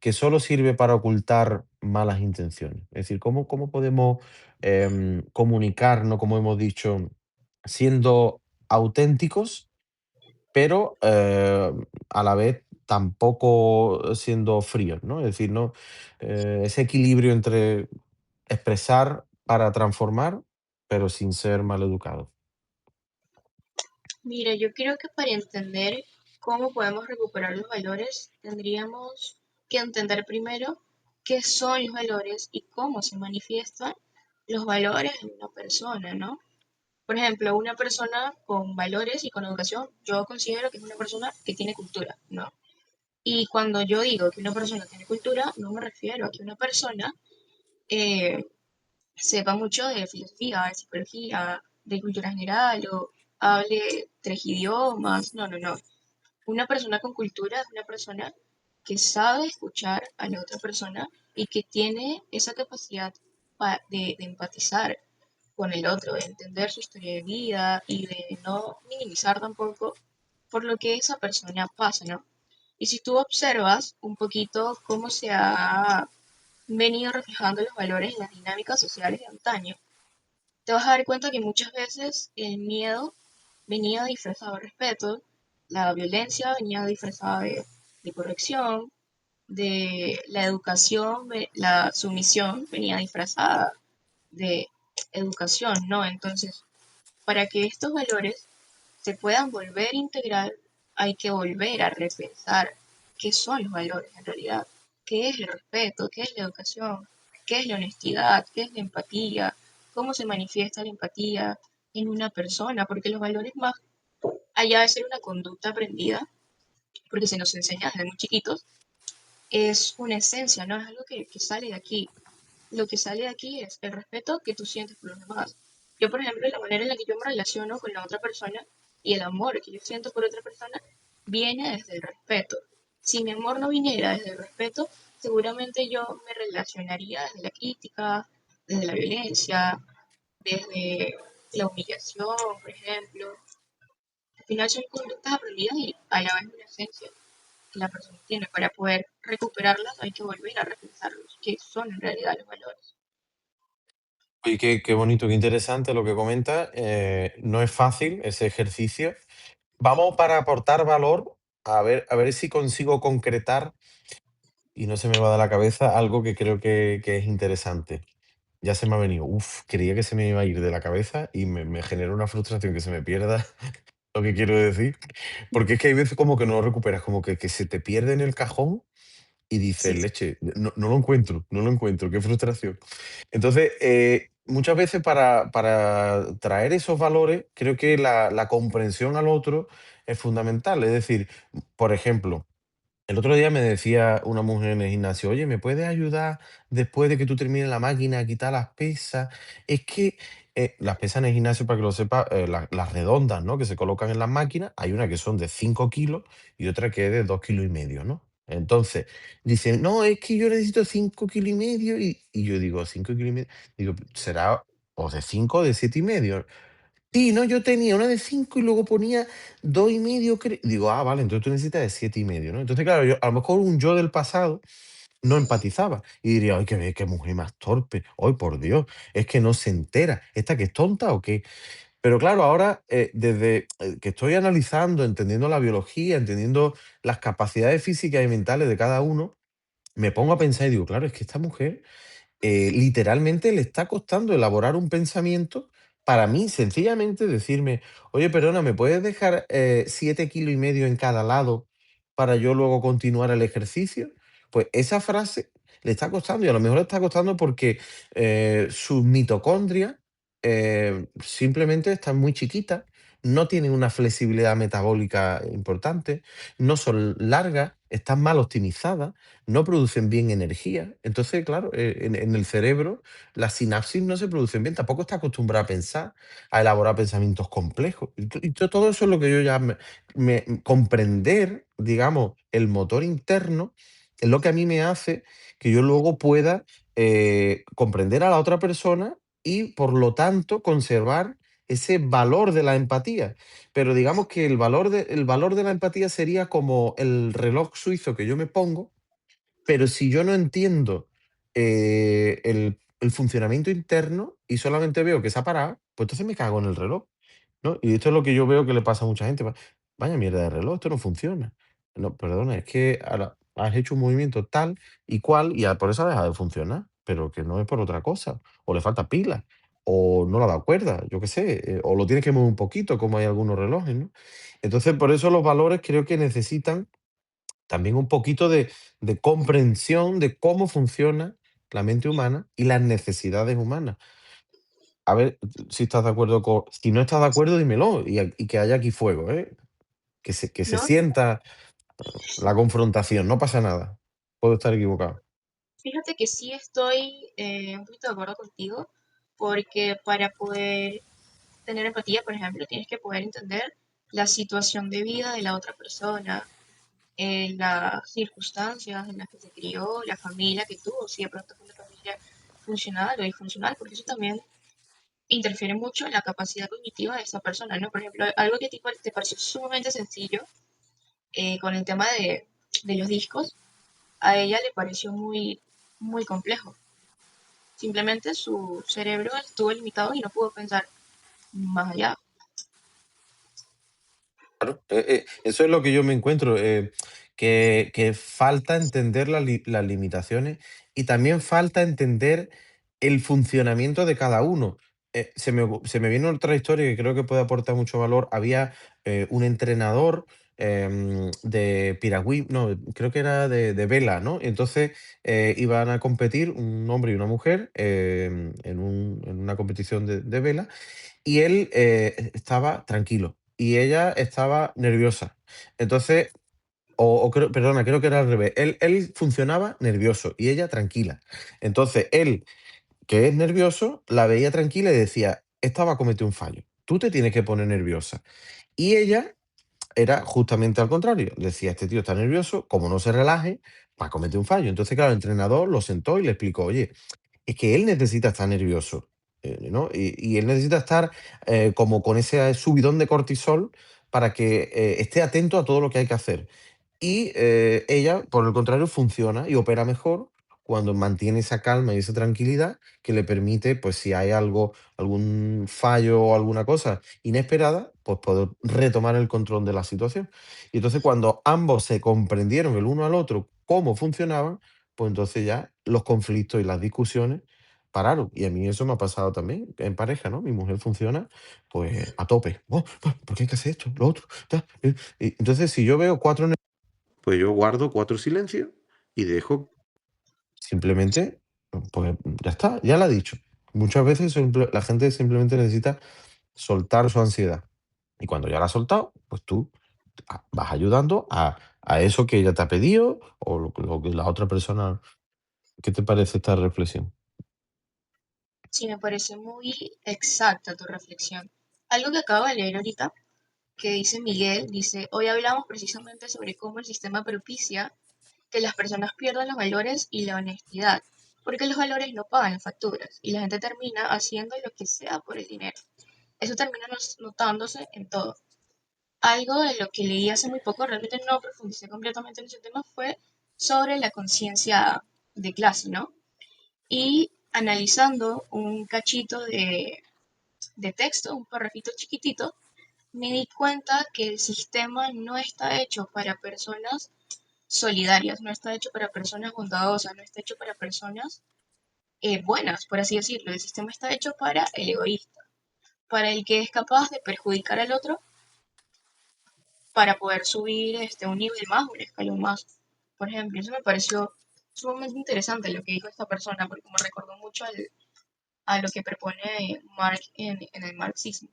que solo sirve para ocultar malas intenciones? Es decir, ¿cómo podemos comunicarnos, como hemos dicho, siendo auténticos, pero a la vez tampoco siendo fríos, ¿no? Es decir, ¿no? Ese equilibrio entre expresar para transformar, pero sin ser maleducados. Mira, yo creo que para entender cómo podemos recuperar los valores, tendríamos que entender primero qué son los valores y cómo se manifiestan los valores en una persona, ¿no? Por ejemplo, una persona con valores y con educación, yo considero que es una persona que tiene cultura, ¿no? Y cuando yo digo que una persona tiene cultura, no me refiero a que una persona eh, sepa mucho de filosofía, de psicología, de cultura general o hable 3 idiomas. No, no, no. Una persona con cultura es una persona que sabe escuchar a la otra persona y que tiene esa capacidad de empatizar con el otro, de entender su historia de vida y de no minimizar tampoco por lo que esa persona pasa, ¿no? Y si tú observas un poquito cómo se ha venido reflejando los valores en las dinámicas sociales de antaño, te vas a dar cuenta que muchas veces el miedo venía disfrazado de respeto, la violencia venía disfrazada de corrección, de la educación, la sumisión venía disfrazada de educación, ¿no? Entonces, para que estos valores se puedan volver a integrar, hay que volver a repensar qué son los valores en realidad, qué es el respeto, qué es la educación, qué es la honestidad, qué es la empatía, cómo se manifiesta la empatía en una persona, porque los valores más allá de ser una conducta aprendida, porque se nos enseña desde muy chiquitos, es una esencia, no es algo que sale de aquí. Lo que sale de aquí es el respeto que tú sientes por los demás. Yo, por ejemplo, la manera en la que yo me relaciono con la otra persona y el amor que yo siento por otra persona viene desde el respeto. Si mi amor no viniera desde el respeto, seguramente yo me relacionaría desde la crítica, desde la violencia, desde la humillación, por ejemplo. Al final son conductas aprendidas y a la vez una esencia que la persona tiene. Para poder recuperarlas hay que volver a repensarlos, que son en realidad los valores. Oye, qué bonito, qué interesante lo que comenta. No es fácil ese ejercicio. Vamos para aportar valor, a ver si consigo concretar, y no se me va de la cabeza, algo que creo que es interesante. Ya se me ha venido. Uf, creía que se me iba a ir de la cabeza y me genera una frustración que se me pierda lo que quiero decir. Porque es que hay veces como que no lo recuperas, como que se te pierde en el cajón y dices, Sí, leche, no lo encuentro, no lo encuentro, qué frustración. Entonces, muchas veces para traer esos valores, creo que la comprensión al otro es fundamental. Es decir, por ejemplo, el otro día me decía una mujer en el gimnasio, oye, ¿me puedes ayudar después de que tú termines la máquina a quitar las pesas? Es que las pesas en el gimnasio, para que lo sepa, las redondas, ¿no? Que se colocan en las máquinas, hay una que son de 5 kilos y otra que es de 2,5 kilos, ¿no? Entonces, dice, no, es que yo necesito 5,5 kilos y yo digo, 5,5 kilos, digo, será o de 5 o de 7,5. Sí, no, yo tenía una de 5 y luego ponía 2,5, digo, ah, vale, entonces tú necesitas de 7,5, ¿no? Entonces, claro, yo, a lo mejor un yo del pasado no empatizaba y diría, ay, qué mujer más torpe, ay, por Dios, es que no se entera, ¿esta que es tonta o qué? Pero claro, ahora, desde que estoy analizando, entendiendo la biología, entendiendo las capacidades físicas y mentales de cada uno, me pongo a pensar y digo, claro, es que esta mujer literalmente le está costando elaborar un pensamiento para mí, sencillamente decirme, oye, perdona, ¿me puedes dejar 7,5 kilos en cada lado para yo luego continuar el ejercicio? Pues esa frase le está costando y a lo mejor le está costando porque sus mitocondrias simplemente están muy chiquitas, no tienen una flexibilidad metabólica importante, no son largas, están mal optimizadas, no producen bien energía. Entonces, claro, en el cerebro las sinapsis no se producen bien, tampoco está acostumbrada a pensar, a elaborar pensamientos complejos. Todo eso es lo que yo ya comprender, digamos, el motor interno, es lo que a mí me hace que yo luego pueda comprender a la otra persona y, por lo tanto, conservar ese valor de la empatía. Pero digamos que el valor de la empatía sería como el reloj suizo que yo me pongo, pero si yo no entiendo el funcionamiento interno y solamente veo que se ha parado, pues entonces me cago en el reloj, ¿no? Y esto es lo que yo veo que le pasa a mucha gente. Vaya mierda de reloj, esto no funciona. No, perdona, es que ahora has hecho un movimiento tal y cual y por eso ha dejado de funcionar, pero que no es por otra cosa. O le falta pila, o no le ha dado cuerda, yo qué sé, o lo tienes que mover un poquito, como hay algunos relojes, ¿no? Entonces, por eso los valores creo que necesitan también un poquito de comprensión de cómo funciona la mente humana y las necesidades humanas. A ver si estás de acuerdo con... Si no estás de acuerdo, dímelo y que haya aquí fuego, ¿eh? Que se ¿no? sienta la confrontación, no pasa nada. Puedo estar equivocado. Fíjate que sí estoy un poquito de acuerdo contigo, porque para poder tener empatía, por ejemplo, tienes que poder entender la situación de vida de la otra persona, las circunstancias en las que se crió, la familia que tuvo, si de pronto fue una familia funcional o disfuncional, porque eso también interfiere mucho en la capacidad cognitiva de esa persona, ¿no? Por ejemplo, algo que te pareció sumamente sencillo con el tema de los discos, a ella le pareció muy complejo. Simplemente su cerebro estuvo limitado y no pudo pensar más allá. Claro, eso es lo que yo me encuentro, que falta entender las limitaciones y también falta entender el funcionamiento de cada uno. Se me viene otra historia que creo que puede aportar mucho valor. Había un entrenador de piragüí, no, creo que era de vela, ¿no? Entonces iban a competir un hombre y una mujer en una competición de vela y él estaba tranquilo y ella estaba nerviosa. Entonces, perdona, creo que era al revés. Él funcionaba nervioso y ella tranquila. Entonces, él, que es nervioso, la veía tranquila y decía, esta va a cometer un fallo. Tú te tienes que poner nerviosa. Y ella era justamente al contrario. Decía, este tío está nervioso, como no se relaje, va a cometer un fallo. Entonces, claro, el entrenador lo sentó y le explicó, oye, es que él necesita estar nervioso, ¿no? Y él necesita estar como con ese subidón de cortisol para que esté atento a todo lo que hay que hacer. Y ella, por el contrario, funciona y opera mejor cuando mantiene esa calma y esa tranquilidad que le permite, pues si hay algo, algún fallo o alguna cosa inesperada, pues poder retomar el control de la situación. Y entonces cuando ambos se comprendieron el uno al otro cómo funcionaban, pues entonces ya los conflictos y las discusiones pararon. Y a mí eso me ha pasado también en pareja, ¿no? Mi mujer funciona pues a tope. Oh, ¿por qué hay que hacer esto? Lo otro. Y entonces, si yo veo cuatro pues yo guardo 4 silencios y dejo simplemente, pues ya está, ya la ha dicho. Muchas veces la gente simplemente necesita soltar su ansiedad. Y cuando ya la ha soltado, pues tú vas ayudando a eso que ella te ha pedido o lo que la otra persona. ¿Qué te parece esta reflexión? Sí, me parece muy exacta tu reflexión. Algo que acabo de leer ahorita, que dice Miguel, dice, hoy hablamos precisamente sobre cómo el sistema propicia que las personas pierdan los valores y la honestidad, porque los valores no pagan las facturas y la gente termina haciendo lo que sea por el dinero. Eso termina notándose en todo. Algo de lo que leí hace muy poco, realmente no profundicé completamente en ese tema, fue sobre la conciencia de clase, ¿no? Y analizando un cachito de texto, un parrafito chiquitito, me di cuenta que el sistema no está hecho para personas solidarias, no está hecho para personas bondadosas, no está hecho para personas buenas, por así decirlo. El sistema está hecho para el egoísta, para el que es capaz de perjudicar al otro para poder subir un nivel más, un escalón más. Por ejemplo, eso me pareció sumamente interesante lo que dijo esta persona, porque me recordó mucho a lo que propone Marx en el marxismo,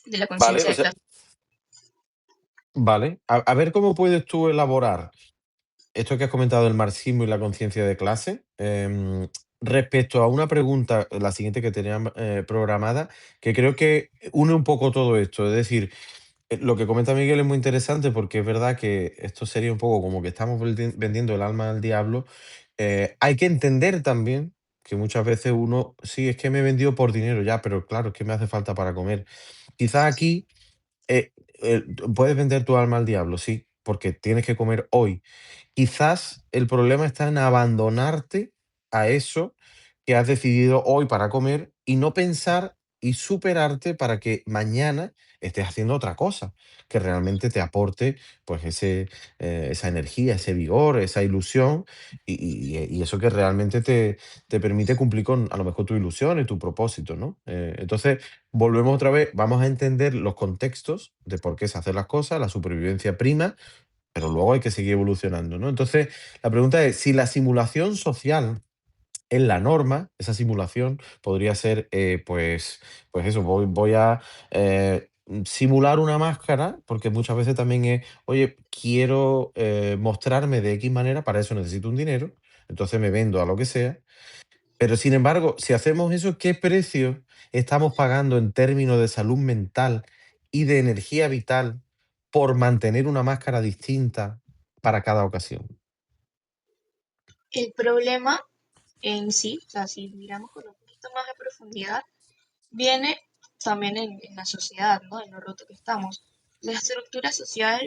de la Vale, conciencia o de sea, clase. vale. A ver cómo puedes tú elaborar esto que has comentado del marxismo y la conciencia de clase, respecto a una pregunta, la siguiente que tenía programada, que creo que une un poco todo esto. Es decir, lo que comenta Miguel es muy interesante porque es verdad que esto sería un poco como que estamos vendiendo el alma al diablo. Hay que entender también que muchas veces uno, sí, es que me he vendido por dinero ya, pero claro, es que me hace falta para comer. Quizás aquí eh, puedes vender tu alma al diablo, sí, porque tienes que comer hoy. Quizás el problema está en abandonarte a eso que has decidido hoy para comer y no pensar y superarte para que mañana estés haciendo otra cosa que realmente te aporte pues esa energía, ese vigor, esa ilusión y eso que realmente te permite cumplir con a lo mejor tu ilusión y tu propósito, ¿no? Entonces, volvemos otra vez, vamos a entender los contextos de por qué se hacen las cosas, la supervivencia prima, pero luego hay que seguir evolucionando, ¿no? Entonces, la pregunta es, si la simulación social es la norma, esa simulación podría ser, pues eso, voy a simular una máscara, porque muchas veces también es, oye, quiero mostrarme de X manera, para eso necesito un dinero, entonces me vendo a lo que sea, pero sin embargo, si hacemos eso, ¿qué precio estamos pagando en términos de salud mental y de energía vital por mantener una máscara distinta para cada ocasión? El problema en sí, o sea, si miramos con un poquito más de profundidad, viene también en la sociedad, ¿no? En lo roto que estamos. La estructura social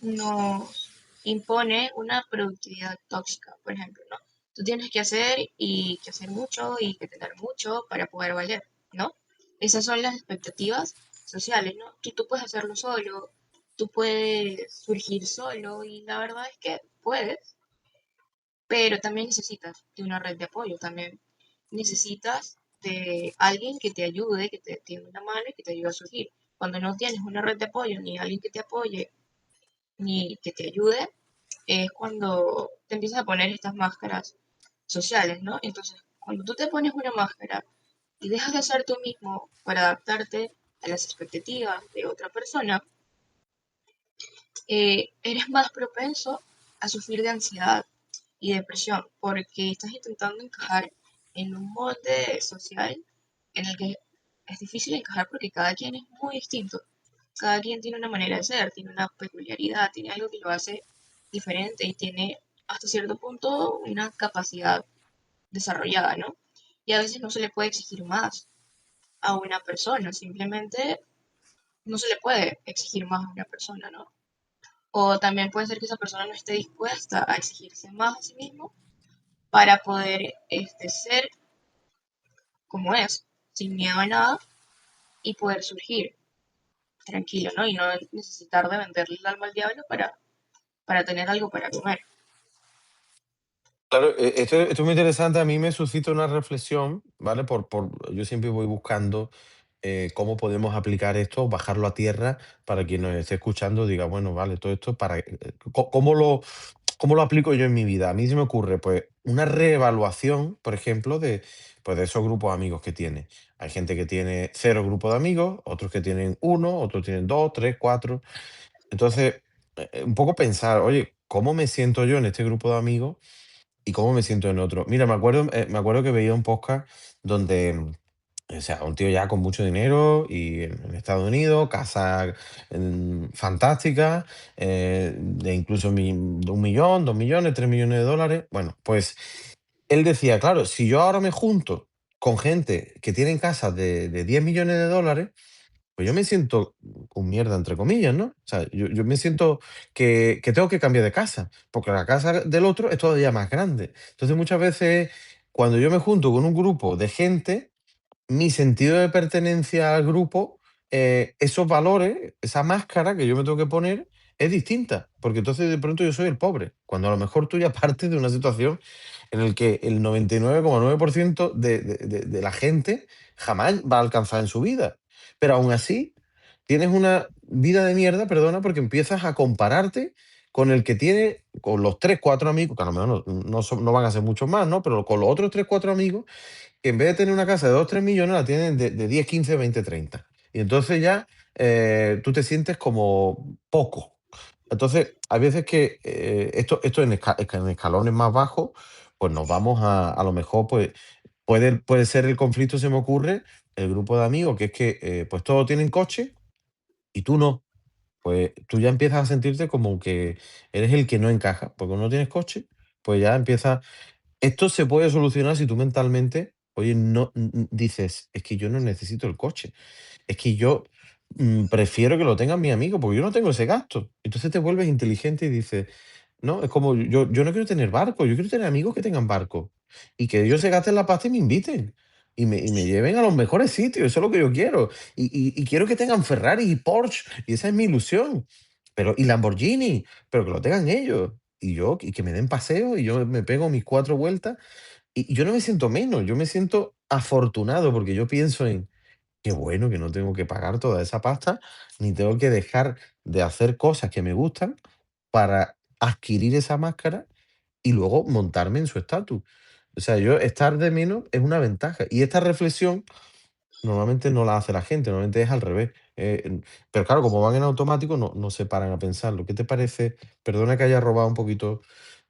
nos impone una productividad tóxica, por ejemplo, ¿no? Tú tienes que hacer y que hacer mucho y que tener mucho para poder valer, ¿no? Esas son las expectativas sociales, ¿no? Que tú puedes hacerlo solo, tú puedes surgir solo y la verdad es que puedes, pero también necesitas de una red de apoyo, también necesitas de alguien que te ayude, que te tienda una mano y que te ayude a surgir. Cuando no tienes una red de apoyo, ni alguien que te apoye, ni que te ayude, es cuando te empiezas a poner estas máscaras sociales, ¿no? Entonces, cuando tú te pones una máscara y dejas de ser tú mismo para adaptarte a las expectativas de otra persona, eres más propenso a sufrir de ansiedad y depresión, porque estás intentando encajar en un molde social en el que es difícil encajar porque cada quien es muy distinto. Cada quien tiene una manera de ser, tiene una peculiaridad, tiene algo que lo hace diferente y tiene hasta cierto punto una capacidad desarrollada, ¿no? Y a veces no se le puede exigir más a una persona, simplemente no se le puede exigir más a una persona, ¿no? O también puede ser que esa persona no esté dispuesta a exigirse más a sí mismo para poder ser como es, sin miedo a nada y poder surgir tranquilo, ¿no? Y no necesitar de venderle el alma al diablo para tener algo para comer. Claro, esto es muy interesante. A mí me suscita una reflexión, ¿vale? Yo siempre voy buscando cómo podemos aplicar esto, bajarlo a tierra para quien nos esté escuchando diga, bueno, vale, todo esto para cómo lo aplico yo en mi vida. A mí se me ocurre, pues, una reevaluación, por ejemplo, pues, de esos grupos de amigos que tiene. Hay gente que tiene cero grupos de amigos, otros que tienen uno, otros tienen dos, tres, cuatro. Entonces, un poco pensar, oye, ¿cómo me siento yo en este grupo de amigos? ¿Y cómo me siento en otro? Mira, me acuerdo que veía un podcast donde, o sea, un tío ya con mucho dinero y en Estados Unidos, casa fantástica, de incluso de 1 millón, 2 millones, 3 millones de dólares. Bueno, pues él decía, claro, si yo ahora me junto con gente que tiene casas de 10 millones de dólares, pues yo me siento con mierda, entre comillas, ¿no? O sea, yo me siento que tengo que cambiar de casa, porque la casa del otro es todavía más grande. Entonces, muchas veces, cuando yo me junto con un grupo de gente, mi sentido de pertenencia al grupo, esos valores, esa máscara que yo me tengo que poner es distinta, porque entonces de pronto yo soy el pobre, cuando a lo mejor tú ya partes de una situación en el que el 99,9% de la gente jamás va a alcanzar en su vida. Pero aún así, tienes una vida de mierda, perdona, porque empiezas a compararte con el que tiene, con los 3 4 amigos, que a lo mejor no van a ser muchos más, ¿no? Pero con los otros 3 4 amigos que en vez de tener una casa de 2 3 millones, la tienen de 10 15 20 30. Y entonces ya tú te sientes como poco. Entonces, hay veces que esto en escalones más bajos, pues nos vamos a lo mejor, pues puede ser el conflicto, se me ocurre, el grupo de amigos, que es que pues todos tienen coche y tú no. Pues tú ya empiezas a sentirte como que eres el que no encaja, porque no tienes coche, pues ya empiezas esto se puede solucionar si tú mentalmente, oye, no dices, es que yo no necesito el coche, es que yo prefiero que lo tengan mis amigos, porque yo no tengo ese gasto. Entonces te vuelves inteligente y dices, no, es como yo no quiero tener barco, yo quiero tener amigos que tengan barco y que ellos se gasten la pasta y me inviten. Y me lleven a los mejores sitios, eso es lo que yo quiero. Y quiero que tengan Ferrari y Porsche, y esa es mi ilusión. Y Lamborghini, pero que lo tengan ellos. Y que me den paseo y yo me pego mis 4 vueltas. Y yo no me siento menos, yo me siento afortunado porque yo pienso en, qué bueno que no tengo que pagar toda esa pasta, ni tengo que dejar de hacer cosas que me gustan para adquirir esa máscara y luego montarme en su estatus. O sea, yo estar de menos es una ventaja. Y esta reflexión normalmente no la hace la gente, normalmente es al revés. Pero claro, como van en automático, no se paran a pensarlo. ¿Qué te parece? Perdona que haya robado un poquito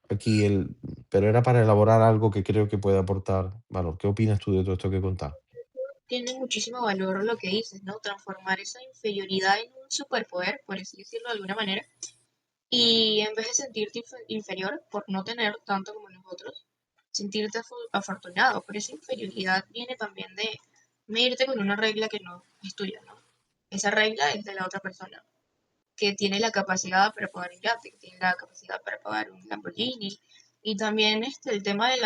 aquí pero era para elaborar algo que creo que puede aportar valor. ¿Qué opinas tú de todo esto que he contado? Tiene muchísimo valor lo que dices, ¿no? Transformar esa inferioridad en un superpoder, por así decirlo de alguna manera, y en vez de sentirte inferior por no tener tanto como los otros, sentirte afortunado por esa inferioridad viene también de medirte con una regla que no es tuya, ¿no? Esa regla es de la otra persona, que tiene la capacidad para pagar un yate, que tiene la capacidad para pagar un Lamborghini, y también el tema de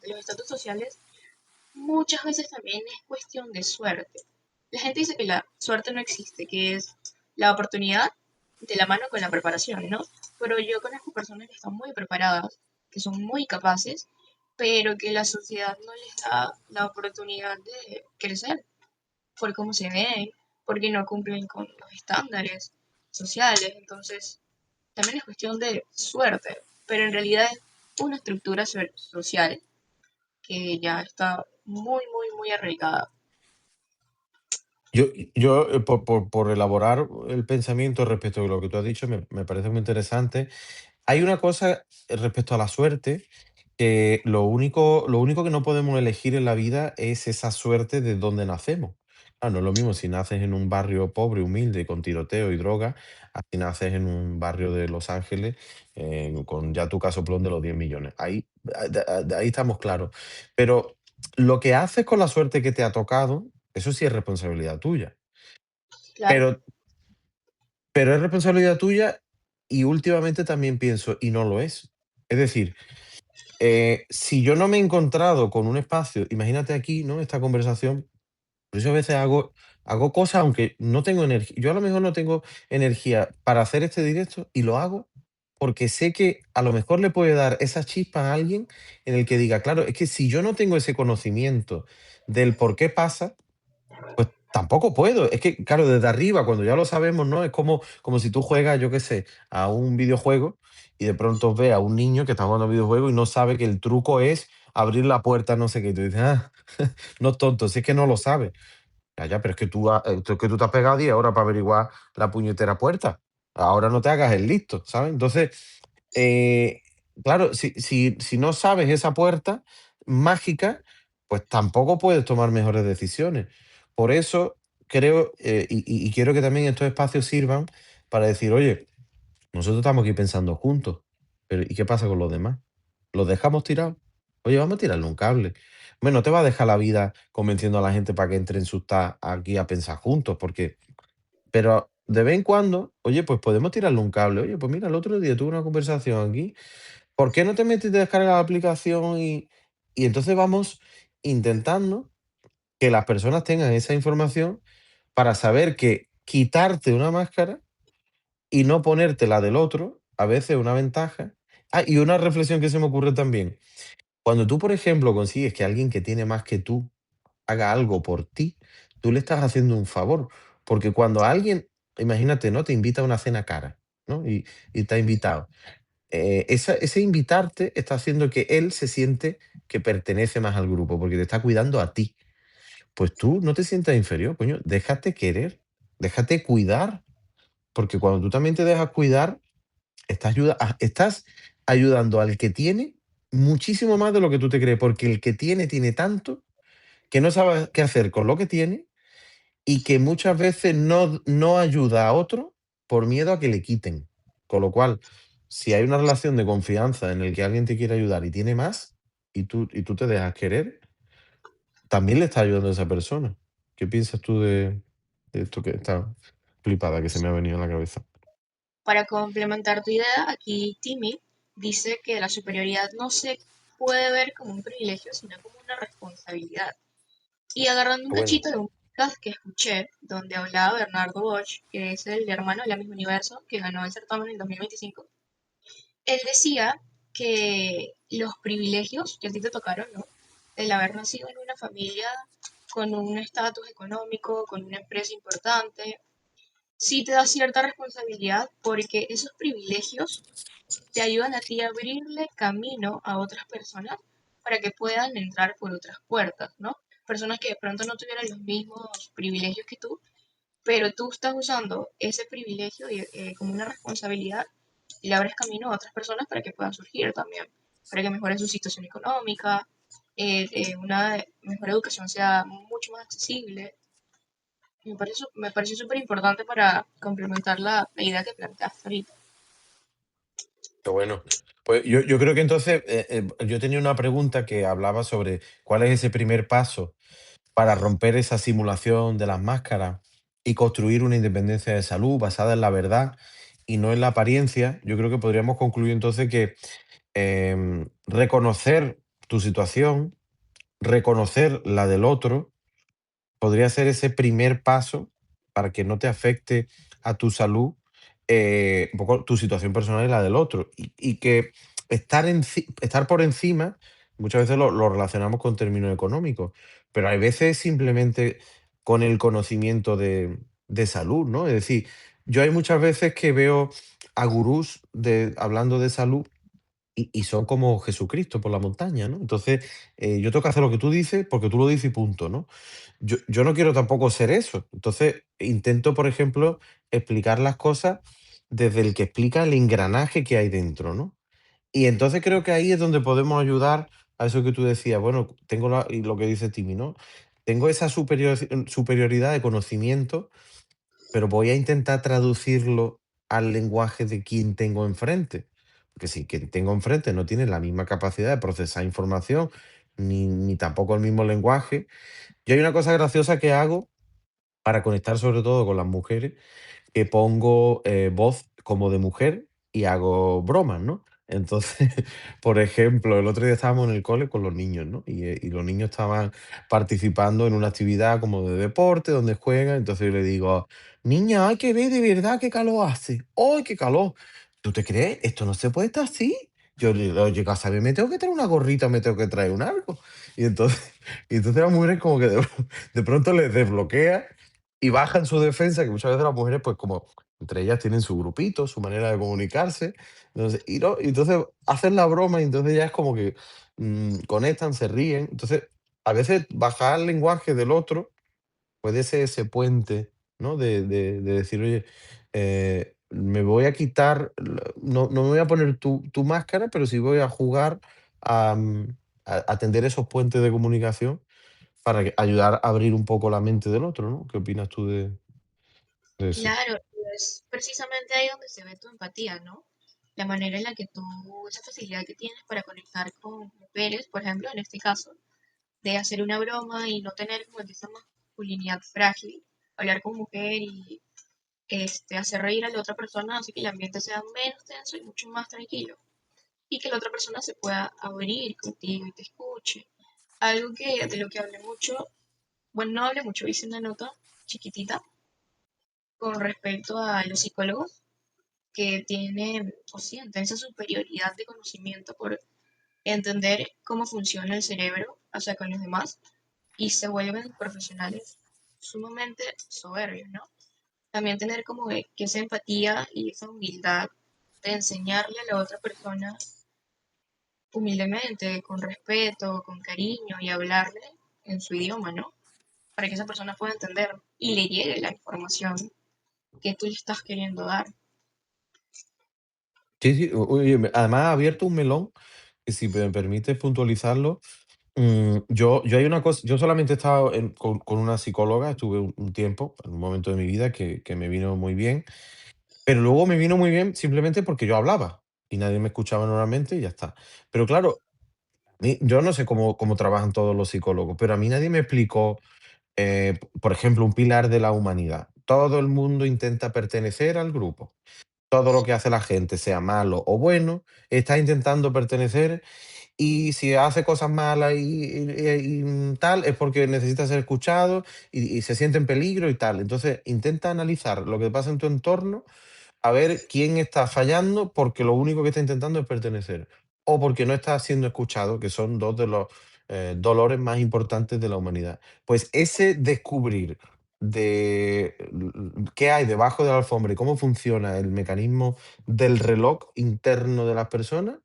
los estatus sociales muchas veces también es cuestión de suerte. La gente dice que la suerte no existe, que es la oportunidad de la mano con la preparación, ¿no? Pero yo conozco personas que están muy preparadas, que son muy capaces, pero que la sociedad no les da la oportunidad de crecer por cómo se ven, porque no cumplen con los estándares sociales. Entonces, también es cuestión de suerte, pero en realidad es una estructura social que ya está muy, muy, muy arraigada. Por elaborar el pensamiento respecto a lo que tú has dicho, me parece muy interesante. Hay una cosa respecto a la suerte, que lo único que no podemos elegir en la vida es esa suerte de dónde nacemos. No es lo mismo si naces en un barrio pobre, humilde, con tiroteo y droga, a si naces en un barrio de Los Ángeles, con ya tu casoplón de los 10 millones. Ahí, de ahí estamos claros. Pero lo que haces con la suerte que te ha tocado, eso sí es responsabilidad tuya. Claro, Pero, pero es responsabilidad tuya y últimamente también pienso, y no lo es. Es decir, si yo no me he encontrado con un espacio, imagínate aquí, ¿no? Esta conversación. Por eso a veces hago cosas, aunque no tengo energía. Yo a lo mejor no tengo energía para hacer este directo y lo hago porque sé que a lo mejor le puede dar esa chispa a alguien en el que diga, claro, es que si yo no tengo ese conocimiento del por qué pasa, pues tampoco puedo. Es que, claro, desde arriba, cuando ya lo sabemos, ¿no? Es como si tú juegas, yo qué sé, a un videojuego y de pronto ves a un niño que está jugando a videojuego y no sabe que el truco es abrir la puerta, no sé qué. Y tú dices, no es tonto, si es que no lo sabe. Ya, ya, pero es que tú te has pegado 10 horas para averiguar la puñetera puerta. Ahora no te hagas el listo, ¿sabes? Entonces, eh, claro, si no sabes esa puerta mágica, pues tampoco puedes tomar mejores decisiones. Por eso creo, y quiero que también estos espacios sirvan para decir, oye, nosotros estamos aquí pensando juntos, pero ¿y qué pasa con los demás? ¿Los dejamos tirados? Oye, vamos a tirarle un cable. Bueno, no te va a dejar la vida convenciendo a la gente para que entre en su aquí a pensar juntos, porque, pero de vez en cuando, oye, pues podemos tirarle un cable. Oye, pues mira, el otro día tuve una conversación aquí. ¿Por qué no te metes y te descargas la aplicación y entonces vamos intentando que las personas tengan esa información para saber que quitarte una máscara y no ponerte la del otro, a veces es una ventaja. Y una reflexión que se me ocurre también. Cuando tú, por ejemplo, consigues que alguien que tiene más que tú haga algo por ti, tú le estás haciendo un favor. Porque cuando alguien, imagínate, ¿no? Te invita a una cena cara, ¿no? Y te ha invitado. Ese invitarte está haciendo que él se siente que pertenece más al grupo, porque te está cuidando a ti. Pues tú no te sientas inferior, coño. Déjate querer, déjate cuidar. Porque cuando tú también te dejas cuidar, estás ayudando al que tiene muchísimo más de lo que tú te crees, porque el que tiene tanto que no sabe qué hacer con lo que tiene y que muchas veces no ayuda a otro por miedo a que le quiten. Con lo cual, si hay una relación de confianza en el que alguien te quiere ayudar y tiene más, y tú te dejas querer, también le estás ayudando a esa persona. ¿Qué piensas tú de esto que está flipada que se me ha venido a la cabeza? para complementar tu idea, aquí Timmy dice que la superioridad no se puede ver como un privilegio, sino como una responsabilidad. Y agarrando un Bueno, cachito de un podcast que escuché, donde hablaba Bernardo Bosch, que es el hermano de la misma Universo, que ganó el certamen en 2025, él decía que los privilegios que a ti te tocaron, ¿no? El haber nacido en una familia con un estatus económico, con una empresa importante, sí te da cierta responsabilidad porque esos privilegios te ayudan a ti a abrirle camino a otras personas para que puedan entrar por otras puertas, ¿no? Personas que de pronto no tuvieran los mismos privilegios que tú, pero tú estás usando ese privilegio como una responsabilidad y le abres camino a otras personas para que puedan surgir también, para que mejore su situación económica, una mejor educación sea mucho más accesible. Me parece súper importante para complementar la idea que planteaste ahorita. qué bueno. Pues yo creo que entonces, yo tenía una pregunta que hablaba sobre cuál es ese primer paso para romper esa simulación de las máscaras y construir una independencia de salud basada en la verdad y no en la apariencia. Yo creo que podríamos concluir entonces que reconocer tu situación, reconocer la del otro, podría ser ese primer paso para que no te afecte a tu salud, un poco tu situación personal y la del otro. Y que estar por encima, muchas veces lo relacionamos con términos económicos, pero hay veces simplemente con el conocimiento de salud, ¿no? Es decir, yo hay muchas veces que veo a gurús hablando de salud y son como Jesucristo por la montaña, ¿no? Entonces, yo tengo que hacer lo que tú dices porque tú lo dices y punto, ¿no? Yo no quiero tampoco ser eso. Entonces, intento, por ejemplo, explicar las cosas desde el que explica el engranaje que hay dentro, ¿no? Y entonces creo que ahí es donde podemos ayudar a eso que tú decías, bueno, y lo que dice Timmy, ¿no? tengo esa superioridad de conocimiento, pero voy a intentar traducirlo al lenguaje de quien tengo enfrente. Porque si quien tengo enfrente no tiene la misma capacidad de procesar información, ni tampoco el mismo lenguaje. Yo hay una cosa graciosa que hago para conectar sobre todo con las mujeres, que pongo, voz como de mujer y hago bromas, ¿no? Entonces, por ejemplo, el otro día estábamos en el cole con los niños, ¿no? Y los niños estaban participando en una actividad como de deporte, donde juegan. Entonces yo le digo: "Niña, hay que ver de verdad qué calor hace. ¡Ay, qué calor! ¿Tú te crees? Esto no se puede estar así. Yo le digo, oye, a saber, me tengo que traer una gorrita, me tengo que traer un algo". Y entonces, y entonces las mujeres como que de pronto les desbloquea y bajan su defensa, que muchas veces las mujeres, pues como entre ellas tienen su grupito, su manera de comunicarse. Entonces, y no, y entonces hacen la broma y entonces ya es como que conectan, se ríen. Entonces, a veces bajar el lenguaje del otro puede ser ese puente, ¿no? De decir, oye, me voy a quitar, no me voy a poner tu máscara, pero sí voy a jugar a, a tender esos puentes de comunicación para ayudar a abrir un poco la mente del otro, ¿no? ¿Qué opinas tú de eso? Claro, y es precisamente ahí donde se ve tu empatía, ¿no? La manera en la que tú, esa facilidad que tienes para conectar con mujeres, por ejemplo, en este caso, de hacer una broma y no tener como que esa masculinidad frágil, hablar con mujer y hacer reír a la otra persona, hace que el ambiente sea menos tenso y mucho más tranquilo. Y que la otra persona se pueda abrir contigo y te escuche. Algo que de lo que hablé mucho, bueno, no hablé mucho, hice una nota chiquitita con respecto a los psicólogos que tienen o sienten esa superioridad de conocimiento por entender cómo funciona el cerebro, o sea, con los demás, y se vuelven profesionales sumamente soberbios, ¿no? También tener como que esa empatía y esa humildad de enseñarle a la otra persona humildemente, con respeto, con cariño y hablarle en su idioma, ¿no? Para que esa persona pueda entender y le llegue la información que tú le estás queriendo dar. Sí, sí, oye, además ha abierto un melón que si me permites puntualizarlo, yo hay una cosa, yo solamente he estado con una psicóloga, estuve un tiempo, en un momento de mi vida que me vino muy bien, pero luego me vino muy bien simplemente porque yo hablaba y nadie me escuchaba normalmente y ya está. Pero claro, yo no sé cómo trabajan todos los psicólogos, pero a mí nadie me explicó, por ejemplo, un pilar de la humanidad. Todo el mundo intenta pertenecer al grupo. Todo lo que hace la gente, sea malo o bueno, está intentando pertenecer, y si hace cosas malas y tal, es porque necesita ser escuchado y se siente en peligro y tal. Entonces, intenta analizar lo que pasa en tu entorno, a ver quién está fallando porque lo único que está intentando es pertenecer, o porque no está siendo escuchado, que son dos de los dolores más importantes de la humanidad. Pues ese descubrir de qué hay debajo de la alfombra y cómo funciona el mecanismo del reloj interno de las personas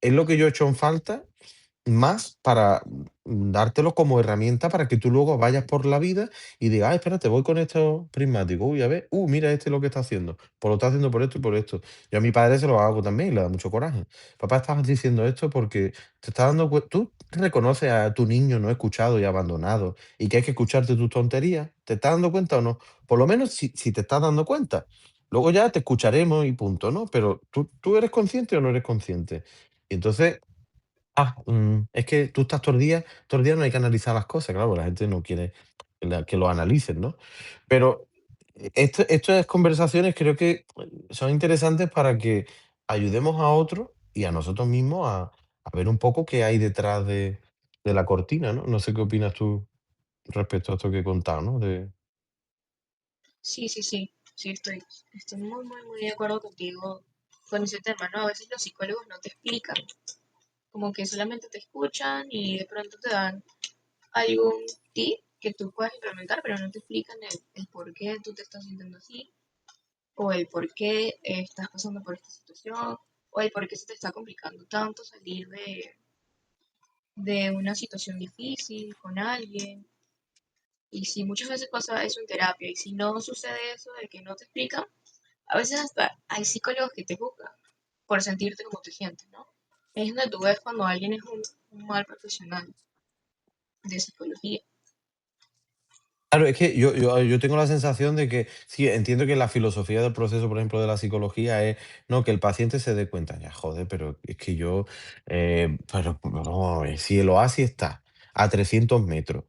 es lo que yo he hecho en falta, más para dártelo como herramienta para que tú luego vayas por la vida y digas, ah, espérate, voy con estos prismáticos, uy, a ver, mira este lo que está haciendo, pues lo está haciendo por esto y por esto. Yo a mi padre se lo hago también y le da mucho coraje. Papá, estabas diciendo esto porque te estás dando cuenta, tú reconoces a tu niño no escuchado y abandonado y que hay que escucharte tus tonterías, ¿te estás dando cuenta o no? Por lo menos si te estás dando cuenta. Luego ya te escucharemos y punto, ¿no? Pero ¿tú eres consciente o no eres consciente? Y entonces es que tú estás todo el día no hay que analizar las cosas, claro, la gente no quiere que lo analicen, ¿no? Pero estas conversaciones creo que son interesantes para que ayudemos a otros y a nosotros mismos a ver un poco qué hay detrás de la cortina, ¿no? No sé qué opinas tú respecto a esto que he contado, ¿no? Sí, sí, sí, sí, estoy muy, muy, muy de acuerdo contigo con ese tema, ¿no? A veces los psicólogos no te explican, como que solamente te escuchan y de pronto te dan algún tip que tú puedas implementar, pero no te explican el por qué tú te estás sintiendo así, o el por qué estás pasando por esta situación, o el por qué se te está complicando tanto salir de una situación difícil con alguien. Y si muchas veces pasa eso en terapia, y si no sucede eso de que no te explican, a veces hasta hay psicólogos que te juzgan por sentirte como te sientes, ¿no? Es donde tú ves cuando alguien es un mal profesional de psicología. Claro, es que yo tengo la sensación de que sí, entiendo que la filosofía del proceso, por ejemplo, de la psicología es, no, que el paciente se dé cuenta. Ya, joder, pero es que yo, pero vamos a ver, si el oasis está a 300 metros,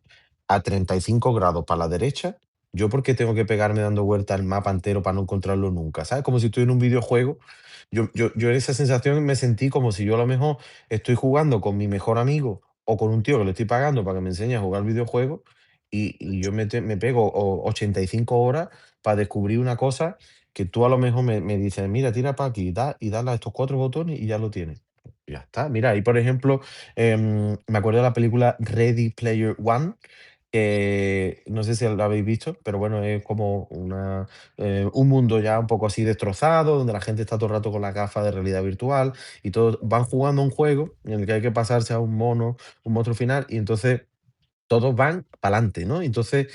a 35 grados para la derecha, ¿yo por qué tengo que pegarme dando vueltas al mapa entero para no encontrarlo nunca? ¿Sabes? Como si estoy en un videojuego. Yo en esa sensación me sentí como si yo a lo mejor estoy jugando con mi mejor amigo o con un tío que le estoy pagando para que me enseñe a jugar videojuegos y yo me pego 85 horas para descubrir una cosa que tú a lo mejor me dices: "Mira, tira para aquí, y dale a estos 4 botones y ya lo tienes". Ya está. Mira, ahí, por ejemplo, me acuerdo de la película Ready Player One, que no sé si la habéis visto, pero bueno, es como un mundo ya un poco así destrozado, donde la gente está todo el rato con la gafa de realidad virtual y todos van jugando a un juego en el que hay que pasarse a un monstruo final, y entonces todos van para adelante, ¿no? Entonces,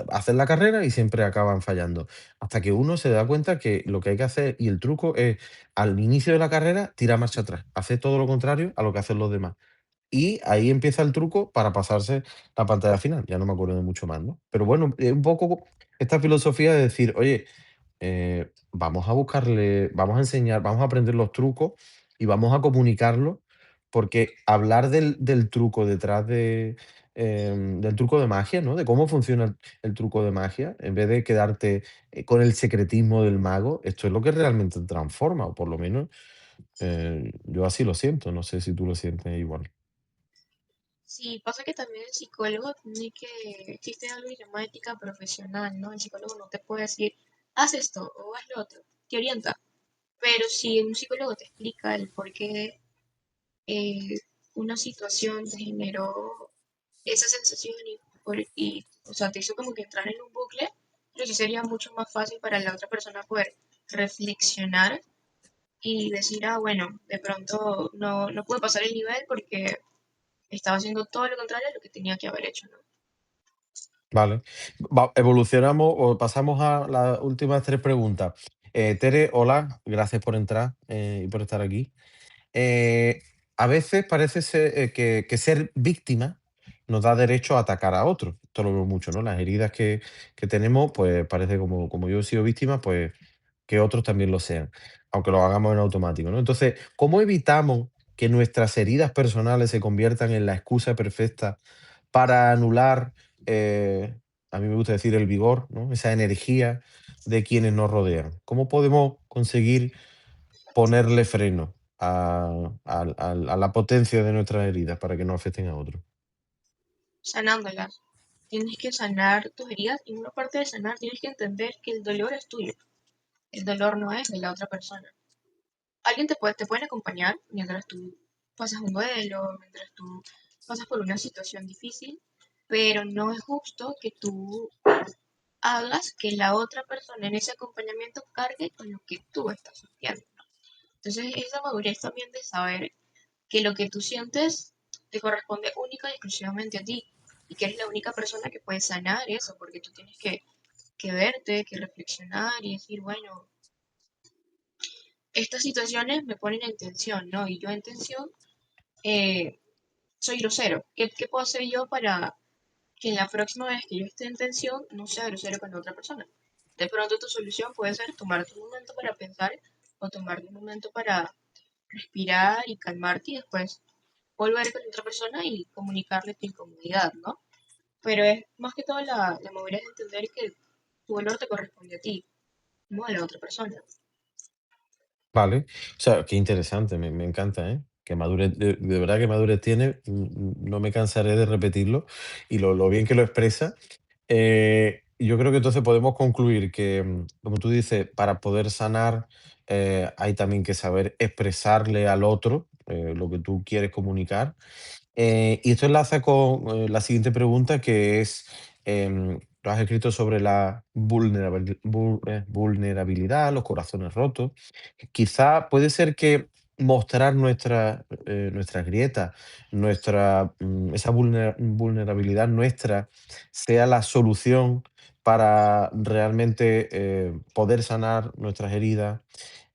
hacen la carrera y siempre acaban fallando. Hasta que uno se da cuenta que lo que hay que hacer, y el truco es, al inicio de la carrera, tira marcha atrás. Hace todo lo contrario a lo que hacen los demás. Y ahí empieza el truco para pasarse la pantalla final. Ya no me acuerdo de mucho más, ¿no? Pero bueno, un poco esta filosofía de decir, oye, vamos a buscarle, vamos a enseñar, vamos a aprender los trucos y vamos a comunicarlos, porque hablar del truco detrás del truco de magia, ¿no? De cómo funciona el truco de magia, en vez de quedarte con el secretismo del mago, esto es lo que realmente transforma, o por lo menos yo así lo siento, no sé si tú lo sientes igual. Sí, pasa que también el psicólogo tiene que, existe algo que se llama ética profesional, ¿no? El psicólogo no te puede decir, haz esto o haz lo otro, te orienta. Pero si un psicólogo te explica el por qué eh, una situación te generó esa sensación o sea, te hizo como que entrar en un bucle, pero sí sería mucho más fácil para la otra persona poder reflexionar y decir, ah, bueno, de pronto no pude pasar el nivel porque estaba haciendo todo lo contrario a lo que tenía que haber hecho, ¿no? Vale. Evolucionamos o pasamos a las últimas tres preguntas. Tere, hola, gracias por entrar y por estar aquí. Eh, a veces parece ser, que ser víctima nos da derecho a atacar a otros. Esto lo veo mucho, ¿no? Las heridas que tenemos, pues parece como yo he sido víctima, pues que otros también lo sean, aunque lo hagamos en automático, ¿no? Entonces, ¿cómo evitamos que nuestras heridas personales se conviertan en la excusa perfecta para anular, eh, a mí me gusta decir el vigor, ¿no? Esa energía de quienes nos rodean? ¿Cómo podemos conseguir ponerle freno a la potencia de nuestras heridas para que no afecten a otros? Sanándolas. Tienes que sanar tus heridas y una parte de sanar tienes que entender que el dolor es tuyo. El dolor no es de la otra persona. Alguien te puede acompañar mientras tú pasas un duelo, mientras tú pasas por una situación difícil, pero no es justo que tú hagas que la otra persona en ese acompañamiento cargue con lo que tú estás sintiendo. Entonces, esa madurez también de saber que lo que tú sientes te corresponde única y exclusivamente a ti y que eres la única persona que puede sanar eso, porque tú tienes que verte, que reflexionar y decir, bueno, estas situaciones me ponen en tensión, ¿no? Y yo en tensión eh, soy grosero. ¿Qué puedo hacer yo para que la próxima vez que yo esté en tensión no sea grosero con la otra persona? De pronto tu solución puede ser tomarte un momento para pensar o tomarte un momento para respirar y calmarte y después volver con la otra persona y comunicarle tu incomodidad, ¿no? Pero es más que todo la madurez de entender que tu valor te corresponde a ti, no a la otra persona. Vale. O sea, qué interesante, me encanta, ¿eh? Que madurez, de verdad que madurez tiene, no me cansaré de repetirlo, y lo bien que lo expresa. Yo creo que entonces podemos concluir que, como tú dices, para poder sanar, hay también que saber expresarle al otro, lo que tú quieres comunicar. Y esto enlaza con la siguiente pregunta, que es, tú has escrito sobre la vulnerabilidad, los corazones rotos. Quizá puede ser que mostrar nuestras grietas, esa vulnerabilidad nuestra, sea la solución para realmente poder sanar nuestras heridas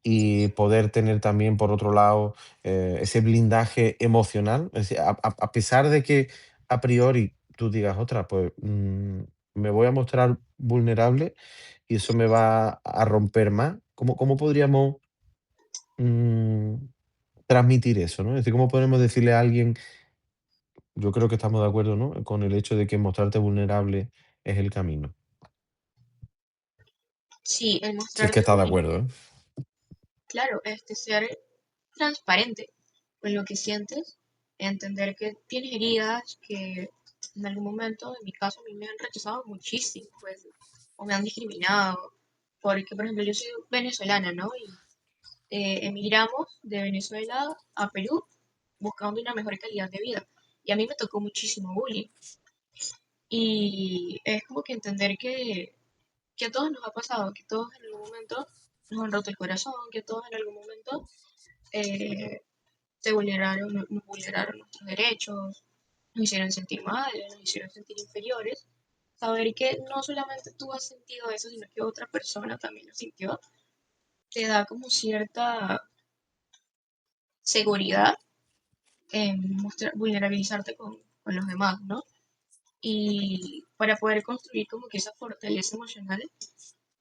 y poder tener también, por otro lado, ese blindaje emocional. Es decir, a pesar de que a priori tú digas, ostras, pues me voy a mostrar vulnerable y eso me va a romper más. ¿Cómo podríamos mm, transmitir eso, ¿no? Es decir, ¿cómo podemos decirle a alguien, yo creo que estamos de acuerdo, ¿no? Con el hecho de que mostrarte vulnerable es el camino. Sí, el Si es que mostrarte estás de vulnerable, acuerdo, ¿eh? claro, ser transparente con lo que sientes, entender que tienes heridas, que en algún momento, en mi caso, a mí me han rechazado muchísimo, pues, o me han discriminado, porque, por ejemplo, yo soy venezolana, ¿no? Y emigramos de Venezuela a Perú buscando una mejor calidad de vida. Y a mí me tocó muchísimo bullying. Y es como que entender que a todos nos ha pasado, que todos en algún momento nos han roto el corazón, que todos en algún momento eh, nos vulneraron nuestros derechos, nos hicieron sentir mal, nos hicieron sentir inferiores. Saber que no solamente tú has sentido eso, sino que otra persona también lo sintió, te da como cierta seguridad en vulnerabilizarte con los demás, ¿no? Y para poder construir como que esa fortaleza emocional,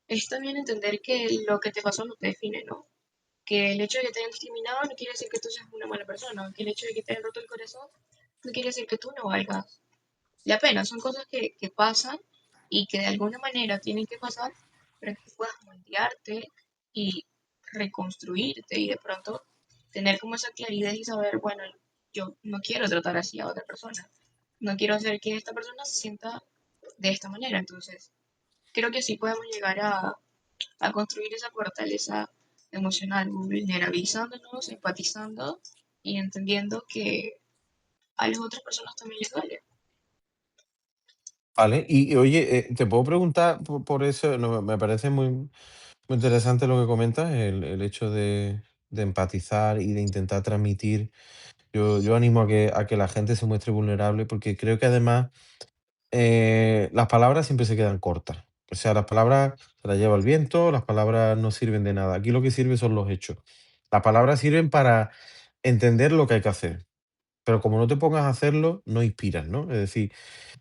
es también entender que lo que te pasó no te define, ¿no? Que el hecho de que te hayan discriminado no quiere decir que tú seas una mala persona, que el hecho de que te hayan roto el corazón no quiere decir que tú no valgas la pena. Son cosas que pasan y que de alguna manera tienen que pasar para que puedas moldearte y reconstruirte y de pronto tener como esa claridad y saber, bueno, yo no quiero tratar así a otra persona, no quiero hacer que esta persona se sienta de esta manera. Entonces, creo que sí podemos llegar a construir esa fortaleza emocional, vulnerabilizándonos, empatizando y entendiendo que a las otras personas también les duele. Vale, y oye, te puedo preguntar por eso, no, me parece muy interesante lo que comentas, el hecho de empatizar y de intentar transmitir. Yo animo a que la gente se muestre vulnerable porque creo que además las palabras siempre se quedan cortas. O sea, las palabras se las lleva el viento, las palabras no sirven de nada. Aquí lo que sirve son los hechos. Las palabras sirven para entender lo que hay que hacer, pero como no te pongas a hacerlo, no inspiras, ¿no? Es decir,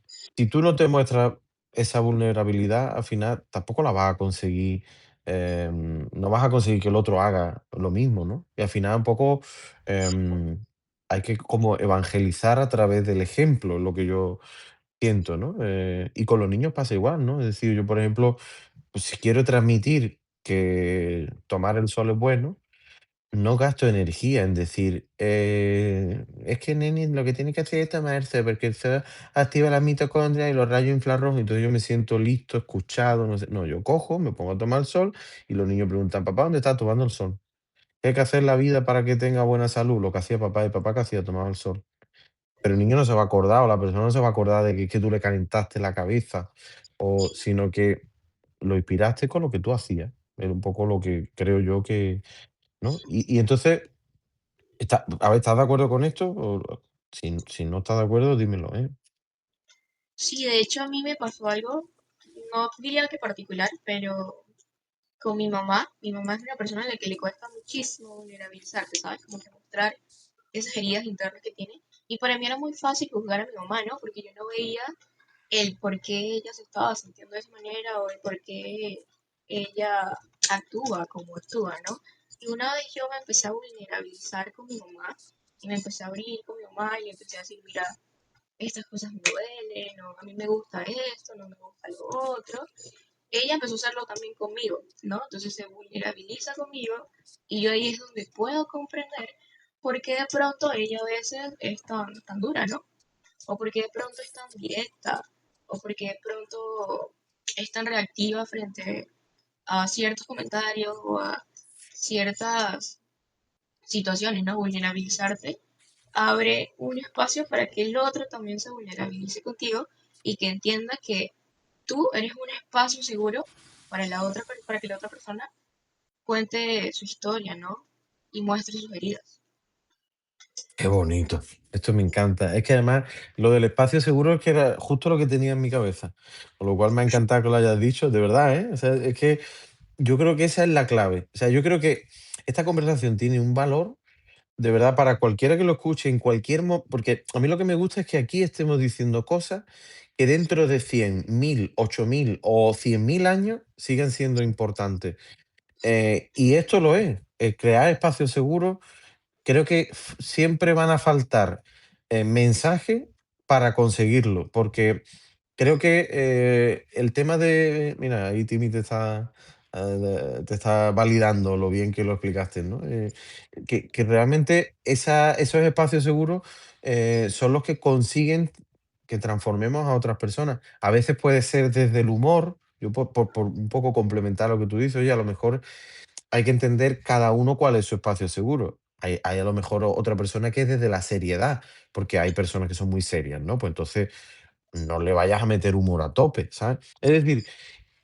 si tú no te muestras esa vulnerabilidad, al final tampoco la vas a conseguir, no vas a conseguir que el otro haga lo mismo, ¿no? Y al final un poco hay que como evangelizar a través del ejemplo, lo que yo siento, ¿no? Y con los niños pasa igual, ¿no? Es decir, yo, por ejemplo, pues si quiero transmitir que tomar el sol es bueno, no gasto energía en decir, es que nene, lo que tiene que hacer es tomarse, porque eso activa las mitocondrias y los rayos infrarrojos, entonces yo me siento listo, escuchado, no sé. No, yo cojo, me pongo a tomar el sol y los niños preguntan, papá, ¿dónde estás tomando el sol? ¿Qué hay que hacer en la vida para que tenga buena salud? Lo que hacía papá y papá que hacía, tomaba el sol. Pero el niño no se va a acordar, o la persona no se va a acordar de que es que tú le calentaste la cabeza, o, sino que lo inspiraste con lo que tú hacías. Es un poco lo que creo yo que, ¿no? Y entonces, a ver, ¿estás de acuerdo con esto? O, si no estás de acuerdo, dímelo, ¿eh? Sí, de hecho a mí me pasó algo, no diría que particular, pero con mi mamá. Mi mamá es una persona a la que le cuesta muchísimo vulnerabilizarse, ¿sabes? Como que mostrar esas heridas internas que tiene. Y para mí era muy fácil juzgar a mi mamá, ¿no? Porque yo no veía el por qué ella se estaba sintiendo de esa manera o el por qué ella actúa como actúa, ¿no? Y una vez yo me empecé a vulnerabilizar con mi mamá y me empecé a abrir con mi mamá y le empecé a decir, mira, estas cosas me duelen, o a mí me gusta esto, no me gusta lo otro. Ella empezó a hacerlo también conmigo, ¿no? Entonces se vulnerabiliza conmigo y yo ahí es donde puedo comprender por qué de pronto ella a veces es tan dura, ¿no? O por qué de pronto es tan directa, o por qué de pronto es tan reactiva frente a ciertos comentarios o a ciertas situaciones, ¿no? Vulnerabilizarte abre un espacio para que el otro también se vulnerabilice contigo y que entienda que tú eres un espacio seguro para para que la otra persona cuente su historia, ¿no? Y muestre sus heridas. Qué bonito. Esto me encanta. Es que además lo del espacio seguro es que era justo lo que tenía en mi cabeza. Con lo cual me ha encantado que lo hayas dicho, de verdad, ¿eh? O sea, es que yo creo que esa es la clave. O sea, yo creo que esta conversación tiene un valor de verdad, para cualquiera que lo escuche en cualquier porque a mí lo que me gusta es que aquí estemos diciendo cosas que dentro de 100, 1000, 8000 o 100.000 años sigan siendo importantes. Y esto lo es, crear espacios seguros. Creo que siempre van a faltar mensajes para conseguirlo, porque creo que el tema de, mira, ahí Timmy te está validando lo bien que lo explicaste, ¿no? Que realmente esos espacios seguros son los que consiguen que transformemos a otras personas. A veces puede ser desde el humor, yo por un poco complementar lo que tú dices, oye, a lo mejor hay que entender cada uno cuál es su espacio seguro. Hay a lo mejor otra persona que es desde la seriedad, porque hay personas que son muy serias, ¿no? Pues entonces no le vayas a meter humor a tope, ¿sabes? Es decir,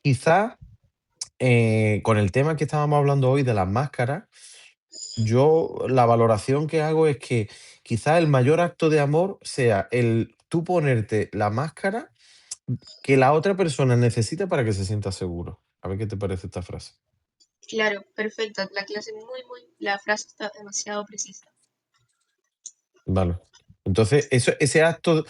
quizás con el tema que estábamos hablando hoy de las máscaras, yo la valoración que hago es que quizás el mayor acto de amor sea el tú ponerte la máscara que la otra persona necesita para que se sienta seguro. A ver qué te parece esta frase. Claro, perfecta. La frase está demasiado precisa. Vale. Entonces, ese acto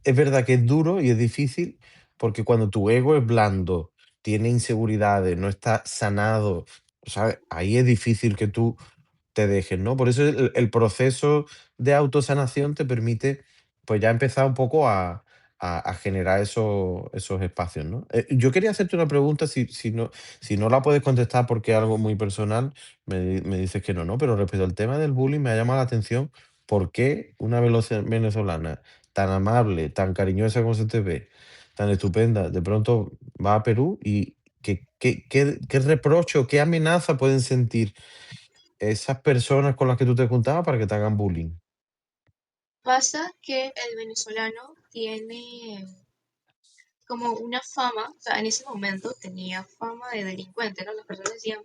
es verdad que es duro y es difícil, porque cuando tu ego es blando, tiene inseguridades, no está sanado, ¿sabes? Ahí es difícil que tú te dejes, ¿no? Por eso el proceso de autosanación te permite, pues ya empezar un poco a generar esos espacios, ¿no? Yo quería hacerte una pregunta, si no la puedes contestar porque es algo muy personal, me dices que no, ¿no? Pero respecto al tema del bullying, me ha llamado la atención por qué una venezolana tan amable, tan cariñosa como se te ve, tan estupenda, de pronto va a Perú y qué reproche o qué amenaza pueden sentir esas personas con las que tú te juntabas para que te hagan bullying. Pasa que el venezolano tiene como una fama, o sea, en ese momento tenía fama de delincuente, ¿no? Las personas decían,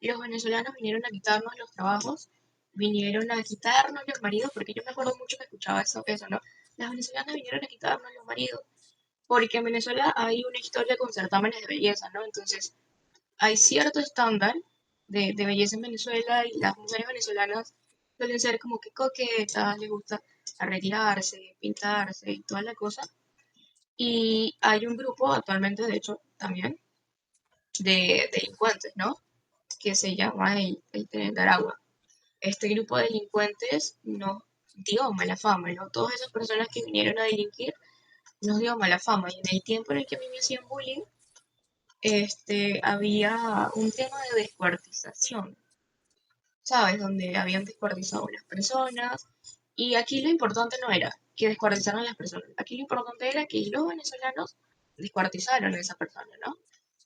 los venezolanos vinieron a quitarnos los trabajos, vinieron a quitarnos los maridos, porque yo me acuerdo mucho que escuchaba eso, ¿no? Las venezolanas vinieron a quitarnos los maridos, porque en Venezuela hay una historia con certámenes de belleza, ¿no? Entonces, hay cierto estándar de belleza en Venezuela y las mujeres venezolanas suelen ser como que coquetas, les gusta retirarse, pintarse y toda la cosa. Y hay un grupo actualmente, de hecho, también de delincuentes, ¿no? Que se llama el Tren de Aragua. Este grupo de delincuentes nos dio mala fama, ¿no? Todas esas personas que vinieron a delinquir nos dio mala fama. Y en el tiempo en el que a mí me hacían bullying, había un tema de descuartización, ¿sabes? Donde habían descuartizado a unas personas. Y aquí lo importante no era que descuartizaran a las personas. Aquí lo importante era que los venezolanos descuartizaron a esa persona, ¿no?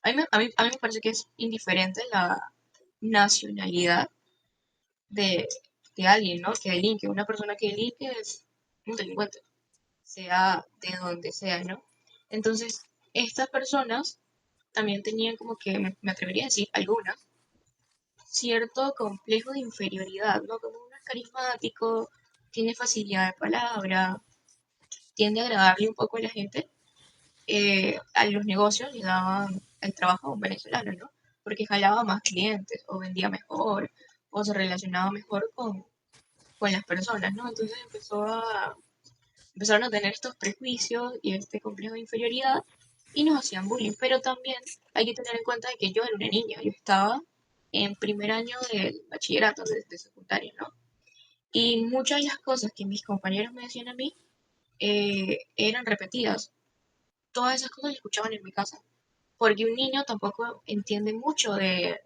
A mí me parece que es indiferente la nacionalidad de, de alguien, ¿no? Que delinque. Una persona que delinque es un delincuente, sea de donde sea, ¿no? Entonces, estas personas también tenían como que, me atrevería a decir, algunas, cierto complejo de inferioridad, ¿no? Como uno es carismático, tiene facilidad de palabra, tiende a agradarle un poco a la gente, a los negocios le daban el trabajo a un venezolano, ¿no? Porque jalaba más clientes, o vendía mejor, o se relacionaba mejor con las personas, ¿no? Entonces empezaron a tener estos prejuicios y este complejo de inferioridad y nos hacían bullying. Pero también hay que tener en cuenta de que yo era una niña, yo estaba en primer año del bachillerato, de secundaria, ¿no? Y muchas de las cosas que mis compañeros me decían a mí eran repetidas. Todas esas cosas las escuchaban en mi casa. Porque un niño tampoco entiende mucho de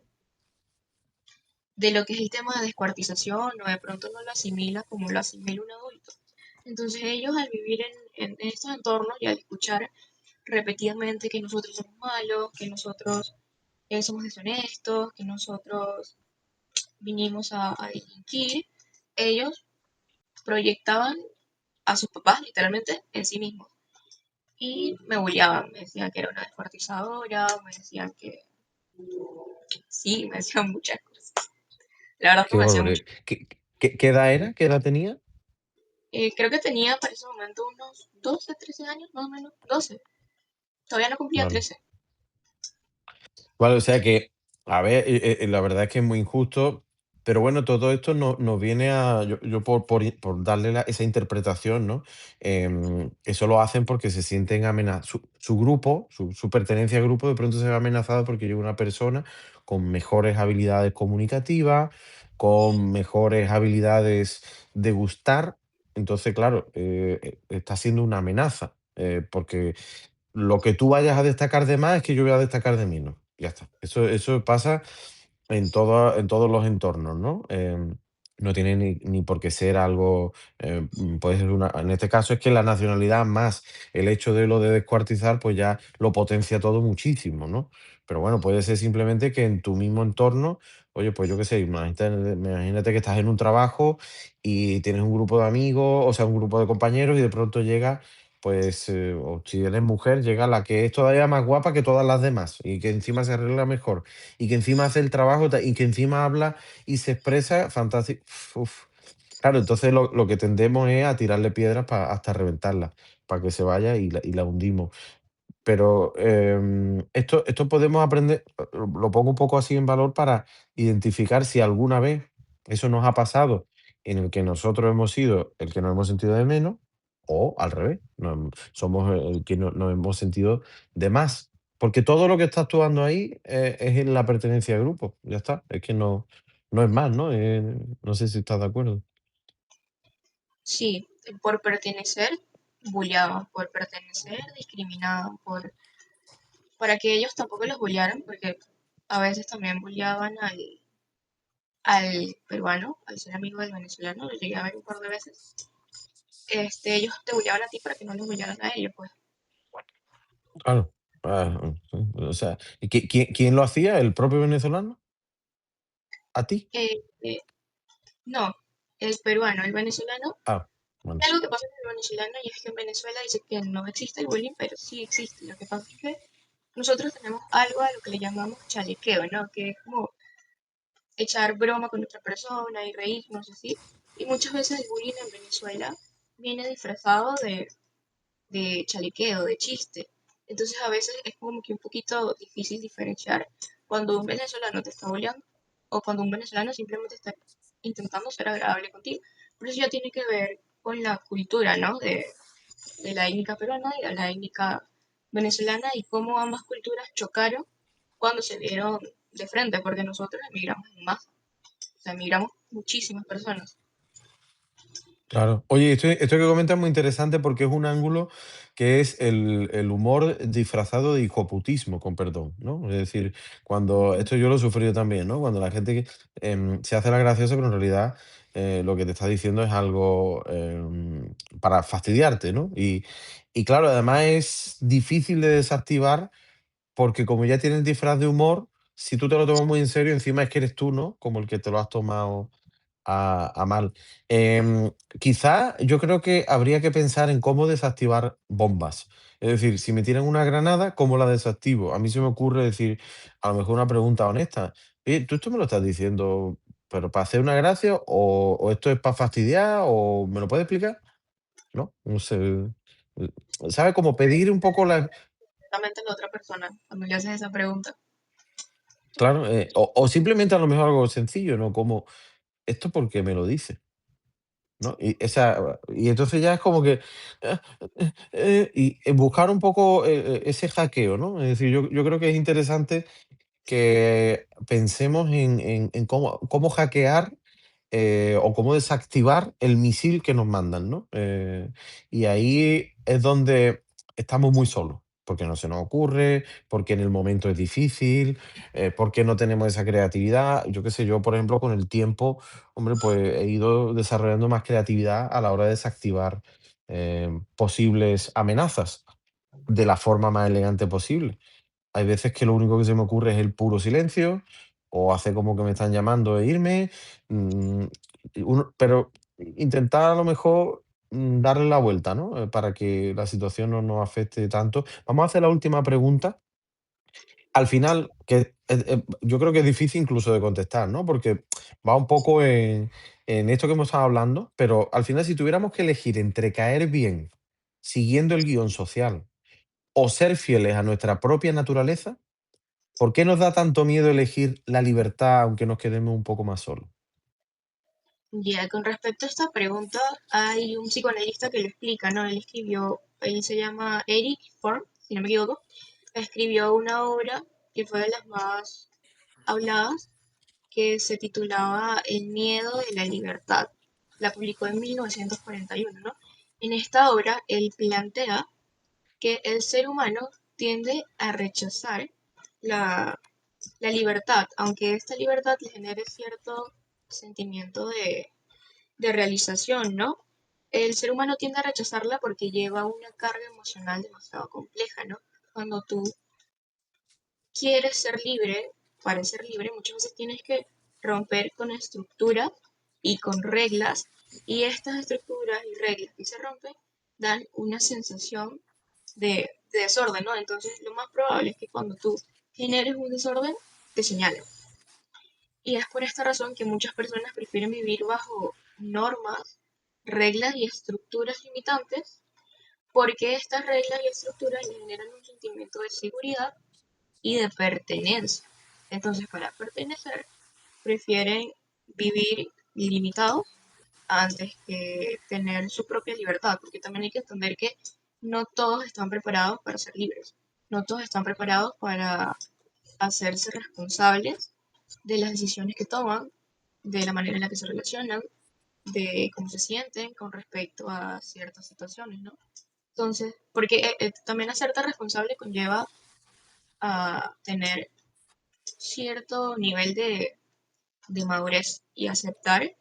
lo que es el tema de descuartización o de pronto no lo asimila como lo asimila un adulto. Entonces ellos al vivir en estos entornos y al escuchar repetidamente que nosotros somos malos, que nosotros somos deshonestos, que nosotros vinimos a delinquir, ellos proyectaban a sus papás literalmente en sí mismos. Y me bulliaban, me decían que era una descuartizadora, me decían que sí, me decían muchas cosas. La verdad que Qué me hacían mucho. barbaridad. ¿Qué edad era? ¿Qué edad tenía? Creo que tenía para ese momento unos 12, 13 años, más o menos. 12. Todavía no cumplía Vale. 13. Vale, o sea que, a ver, la verdad es que es muy injusto. Pero bueno, todo esto nos viene a yo por darle esa interpretación, ¿no? Eso lo hacen porque se sienten amenazados. Su grupo, su pertenencia al grupo, de pronto se ve amenazado porque llega una persona con mejores habilidades comunicativas, con mejores habilidades de gustar. Entonces, claro, está siendo una amenaza, porque lo que tú vayas a destacar de más es que yo voy a destacar de menos. Ya está. Eso pasa en todos los entornos, ¿no? No tiene ni por qué ser algo, puede ser una en este caso es que la nacionalidad más el hecho de lo de descuartizar, pues ya lo potencia todo muchísimo, ¿no? Pero bueno, puede ser simplemente que en tu mismo entorno, oye, pues yo qué sé, imagínate que estás en un trabajo y tienes un grupo de amigos, o sea, un grupo de compañeros y de pronto llega, pues, o si eres mujer, llega la que es todavía más guapa que todas las demás y que encima se arregla mejor y que encima hace el trabajo y que encima habla y se expresa fantástico. Uf. Claro, entonces lo que tendemos es a tirarle piedras hasta reventarla, para que se vaya y la hundimos. Pero, esto podemos aprender, lo pongo un poco así en valor para identificar si alguna vez eso nos ha pasado, en el que nosotros hemos sido el que nos hemos sentido de menos, o al revés, somos el que nos hemos sentido de más. Porque todo lo que está actuando ahí, es en la pertenencia al grupo, ya está. Es que no es más, ¿no? No sé si estás de acuerdo. Sí, por pertenecer, bulleaban, por pertenecer, discriminaban, para que ellos tampoco los bullearan, porque a veces también bulleaban al peruano, al ser amigo del venezolano, lo llegué a ver un par de veces. Ellos te bulleaban a ti para que no los bullearan a ellos, pues. Claro. O sea, ¿y quién lo hacía? ¿El propio venezolano? ¿A ti? Eh, no, el peruano, el venezolano, Ah, bueno. hay algo que pasa con el venezolano y es que en Venezuela dice que no existe el bullying, pero sí existe. Lo que pasa es que nosotros tenemos algo a lo que le llamamos chalequeo, ¿no? Que es como echar broma con otra persona y reírnos así. Y muchas veces el bullying en Venezuela viene disfrazado de chalequeo, de chiste. Entonces a veces es como que un poquito difícil diferenciar cuando un venezolano te está bulleando o cuando un venezolano simplemente está intentando ser agradable contigo. Pero eso ya tiene que ver con la cultura, ¿no? De la étnica peruana y de la étnica venezolana y cómo ambas culturas chocaron cuando se vieron de frente, porque nosotros emigramos en masa, o sea, emigramos muchísimas personas. Claro. Oye, esto que comentas es muy interesante porque es un ángulo que es el humor disfrazado de hijoputismo, con perdón, ¿no? Es decir, cuando esto yo lo he sufrido también, ¿no? Cuando la gente se hace la graciosa, pero en realidad lo que te está diciendo es algo para fastidiarte, ¿no? Y claro, además es difícil de desactivar porque como ya tienes disfraz de humor, si tú te lo tomas muy en serio, encima es que eres tú, ¿no? Como el que te lo has tomado a mal. Em, Quizá yo creo que habría que pensar en cómo desactivar bombas. Es decir, si me tiran una granada, ¿cómo la desactivo? A mí se me ocurre decir, a lo mejor una pregunta honesta. ¿Tú esto me lo estás diciendo, pero para hacer una gracia o esto es para fastidiar o me lo puedes explicar? ¿No? No sé. ¿Sabe? Como pedir un poco la... Exactamente la otra persona cuando le haces esa pregunta. Claro, o simplemente a lo mejor algo sencillo, ¿no? Como, ¿esto por qué me lo dice? ¿No? Y entonces ya es como que, ah, buscar un poco, ese hackeo, ¿no? Es decir, yo creo que es interesante que pensemos en cómo hackear, o cómo desactivar el misil que nos mandan, ¿no? Y ahí es donde estamos muy solos, porque no se nos ocurre, porque en el momento es difícil, porque no tenemos esa creatividad. Yo qué sé, yo, por ejemplo, con el tiempo, hombre, pues he ido desarrollando más creatividad a la hora de desactivar, posibles amenazas de la forma más elegante posible. Hay veces que lo único que se me ocurre es el puro silencio, o hacer como que me están llamando e irme, mm, pero intentar a lo mejor, darle la vuelta, ¿no? Para que la situación no nos afecte tanto. Vamos a hacer la última pregunta. Al final, yo creo que es difícil incluso de contestar, ¿no? Porque va un poco en esto que hemos estado hablando, pero al final, si tuviéramos que elegir entre caer bien siguiendo el guión social o ser fieles a nuestra propia naturaleza, ¿por qué nos da tanto miedo elegir la libertad aunque nos quedemos un poco más solos? Ya, con respecto a esta pregunta, hay un psicoanalista que lo explica, ¿no? Él se llama Eric Fromm, si no me equivoco, escribió una obra que fue de las más habladas, que se titulaba El miedo de la libertad. La publicó en 1941, ¿no? En esta obra, él plantea que el ser humano tiende a rechazar la, la libertad, aunque esta libertad le genere cierto sentimiento de realización, ¿no? El ser humano tiende a rechazarla porque lleva una carga emocional demasiado compleja, ¿no? Cuando tú quieres ser libre, para ser libre muchas veces tienes que romper con estructuras y con reglas, y estas estructuras y reglas que se rompen dan una sensación de desorden, ¿no? Entonces lo más probable es que cuando tú generes un desorden, te señalen. Y es por esta razón que muchas personas prefieren vivir bajo normas, reglas y estructuras limitantes, porque estas reglas y estructuras les generan un sentimiento de seguridad y de pertenencia. Entonces, para pertenecer, prefieren vivir limitados antes que tener su propia libertad, porque también hay que entender que no todos están preparados para ser libres, no todos están preparados para hacerse responsables de las decisiones que toman, de la manera en la que se relacionan, de cómo se sienten con respecto a ciertas situaciones, ¿no? Entonces, porque también hacerte responsable conlleva a tener cierto nivel de madurez y aceptar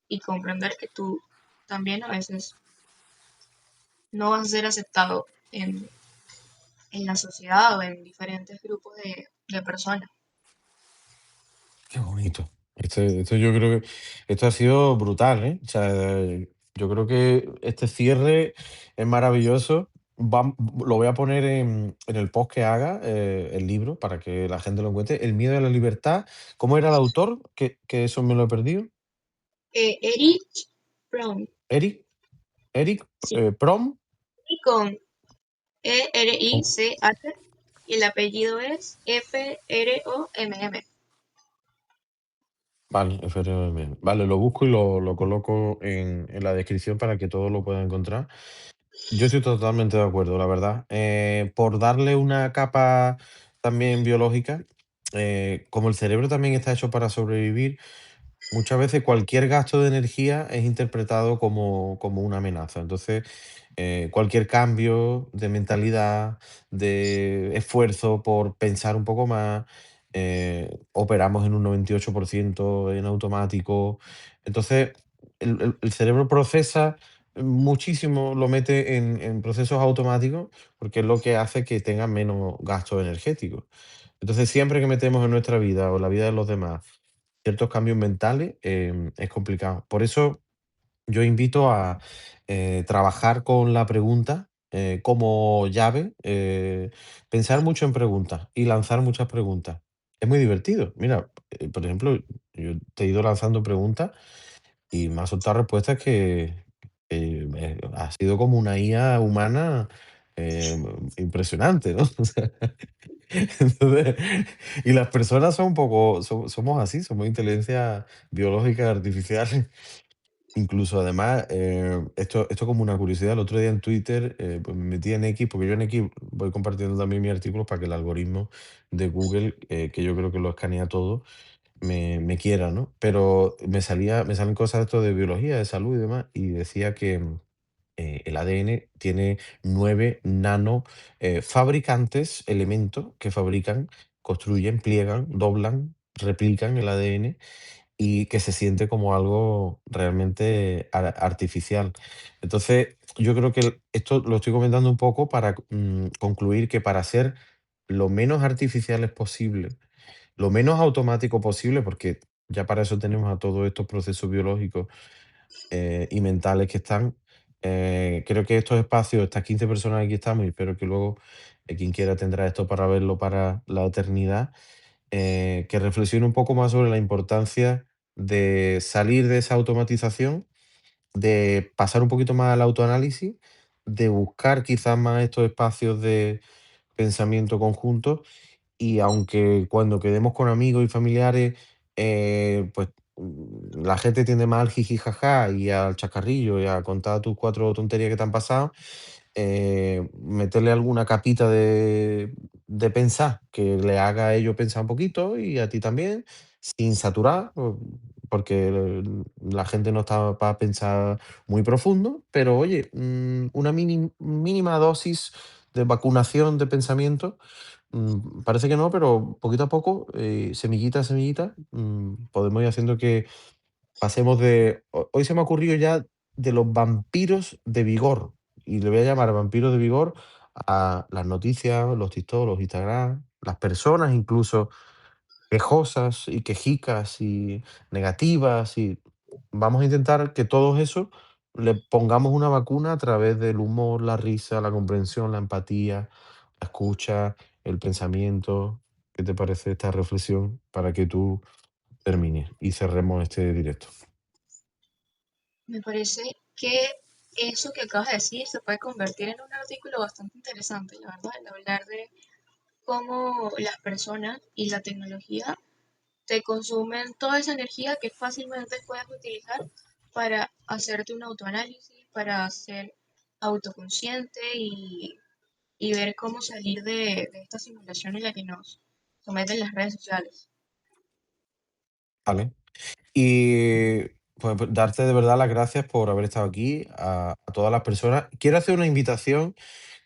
y comprender que tú también a veces no vas a ser aceptado en la sociedad o en diferentes grupos de personas. Qué bonito. Esto yo creo que esto ha sido brutal, ¿eh? O sea, yo creo que este cierre es maravilloso. Lo voy a poner en el post que haga, el libro, para que la gente lo encuentre. El miedo a la libertad. ¿Cómo era el autor? Que eso me lo he perdido. Erich Fromm, Eric, Eric sí, Prom. y con Oh, Erich, y el apellido es Fromm. vale, vale, lo busco y lo coloco en la descripción para que todos lo puedan encontrar. Yo estoy totalmente de acuerdo, la verdad. Por darle una capa también biológica, como el cerebro también está hecho para sobrevivir, muchas veces cualquier gasto de energía es interpretado como una amenaza. Entonces, cualquier cambio de mentalidad, de esfuerzo por pensar un poco más, operamos en un 98% en automático. Entonces, el cerebro procesa muchísimo, lo mete en procesos automáticos porque es lo que hace que tenga menos gasto energético. Entonces, siempre que metemos en nuestra vida o la vida de los demás ciertos cambios mentales, es complicado. Por eso yo invito a trabajar con la pregunta como llave, pensar mucho en preguntas y lanzar muchas preguntas. Es muy divertido. Mira, por ejemplo, yo te he ido lanzando preguntas y me ha soltado respuestas que ha sido como una IA humana eh, impresionante, ¿no? O sea, entonces, y las personas son un poco, somos así, somos inteligencia biológica artificial. Incluso además, esto como una curiosidad, el otro día en Twitter, pues me metí en X, porque yo en X voy compartiendo también mis artículos para que el algoritmo de Google, que yo creo que lo escanea todo, me quiera, ¿no? Pero me salen cosas de esto de biología, de salud y demás, y decía que el ADN tiene 9 nano fabricantes, elementos que fabrican, construyen, pliegan, doblan, replican el ADN y que se siente como algo realmente artificial. Entonces, yo creo que esto lo estoy comentando un poco para concluir que para ser lo menos artificiales posible, lo menos automático posible, porque ya para eso tenemos a todos estos procesos biológicos y mentales que están, creo que estos espacios, estas 15 personas aquí estamos, y espero que luego quien quiera tendrá esto para verlo para la eternidad, que reflexione un poco más sobre la importancia de salir de esa automatización, de pasar un poquito más al autoanálisis, de buscar quizás más estos espacios de pensamiento conjunto y aunque cuando quedemos con amigos y familiares, pues la gente tiende más al jiji jaja y al chacarrillo y a contar tus 4 tonterías que te han pasado, meterle alguna capita de pensar, que le haga a ellos pensar un poquito y a ti también, sin saturar, porque la gente no está para pensar muy profundo, pero oye, una mínima dosis de vacunación de pensamiento, parece que no, pero poquito a poco, semillita a semillita, podemos ir haciendo que pasemos de hoy se me ha ocurrido ya de los vampiros de vigor, y le voy a llamar vampiros de vigor a las noticias, los TikTok, los Instagram, las personas incluso quejosas y quejicas y negativas, y vamos a intentar que todos eso le pongamos una vacuna a través del humor, la risa, la comprensión, la empatía, la escucha, el pensamiento. ¿Qué te parece esta reflexión para que tú termines y cerremos este directo? Me parece que eso que acabas de decir se puede convertir en un artículo bastante interesante, la verdad, el hablar de cómo las personas y la tecnología te consumen toda esa energía que fácilmente puedes utilizar para hacerte un autoanálisis, para ser autoconsciente y ver cómo salir de esta simulación en la que nos someten las redes sociales. ¿Vale? Y pues darte de verdad las gracias por haber estado aquí, a todas las personas. Quiero hacer una invitación,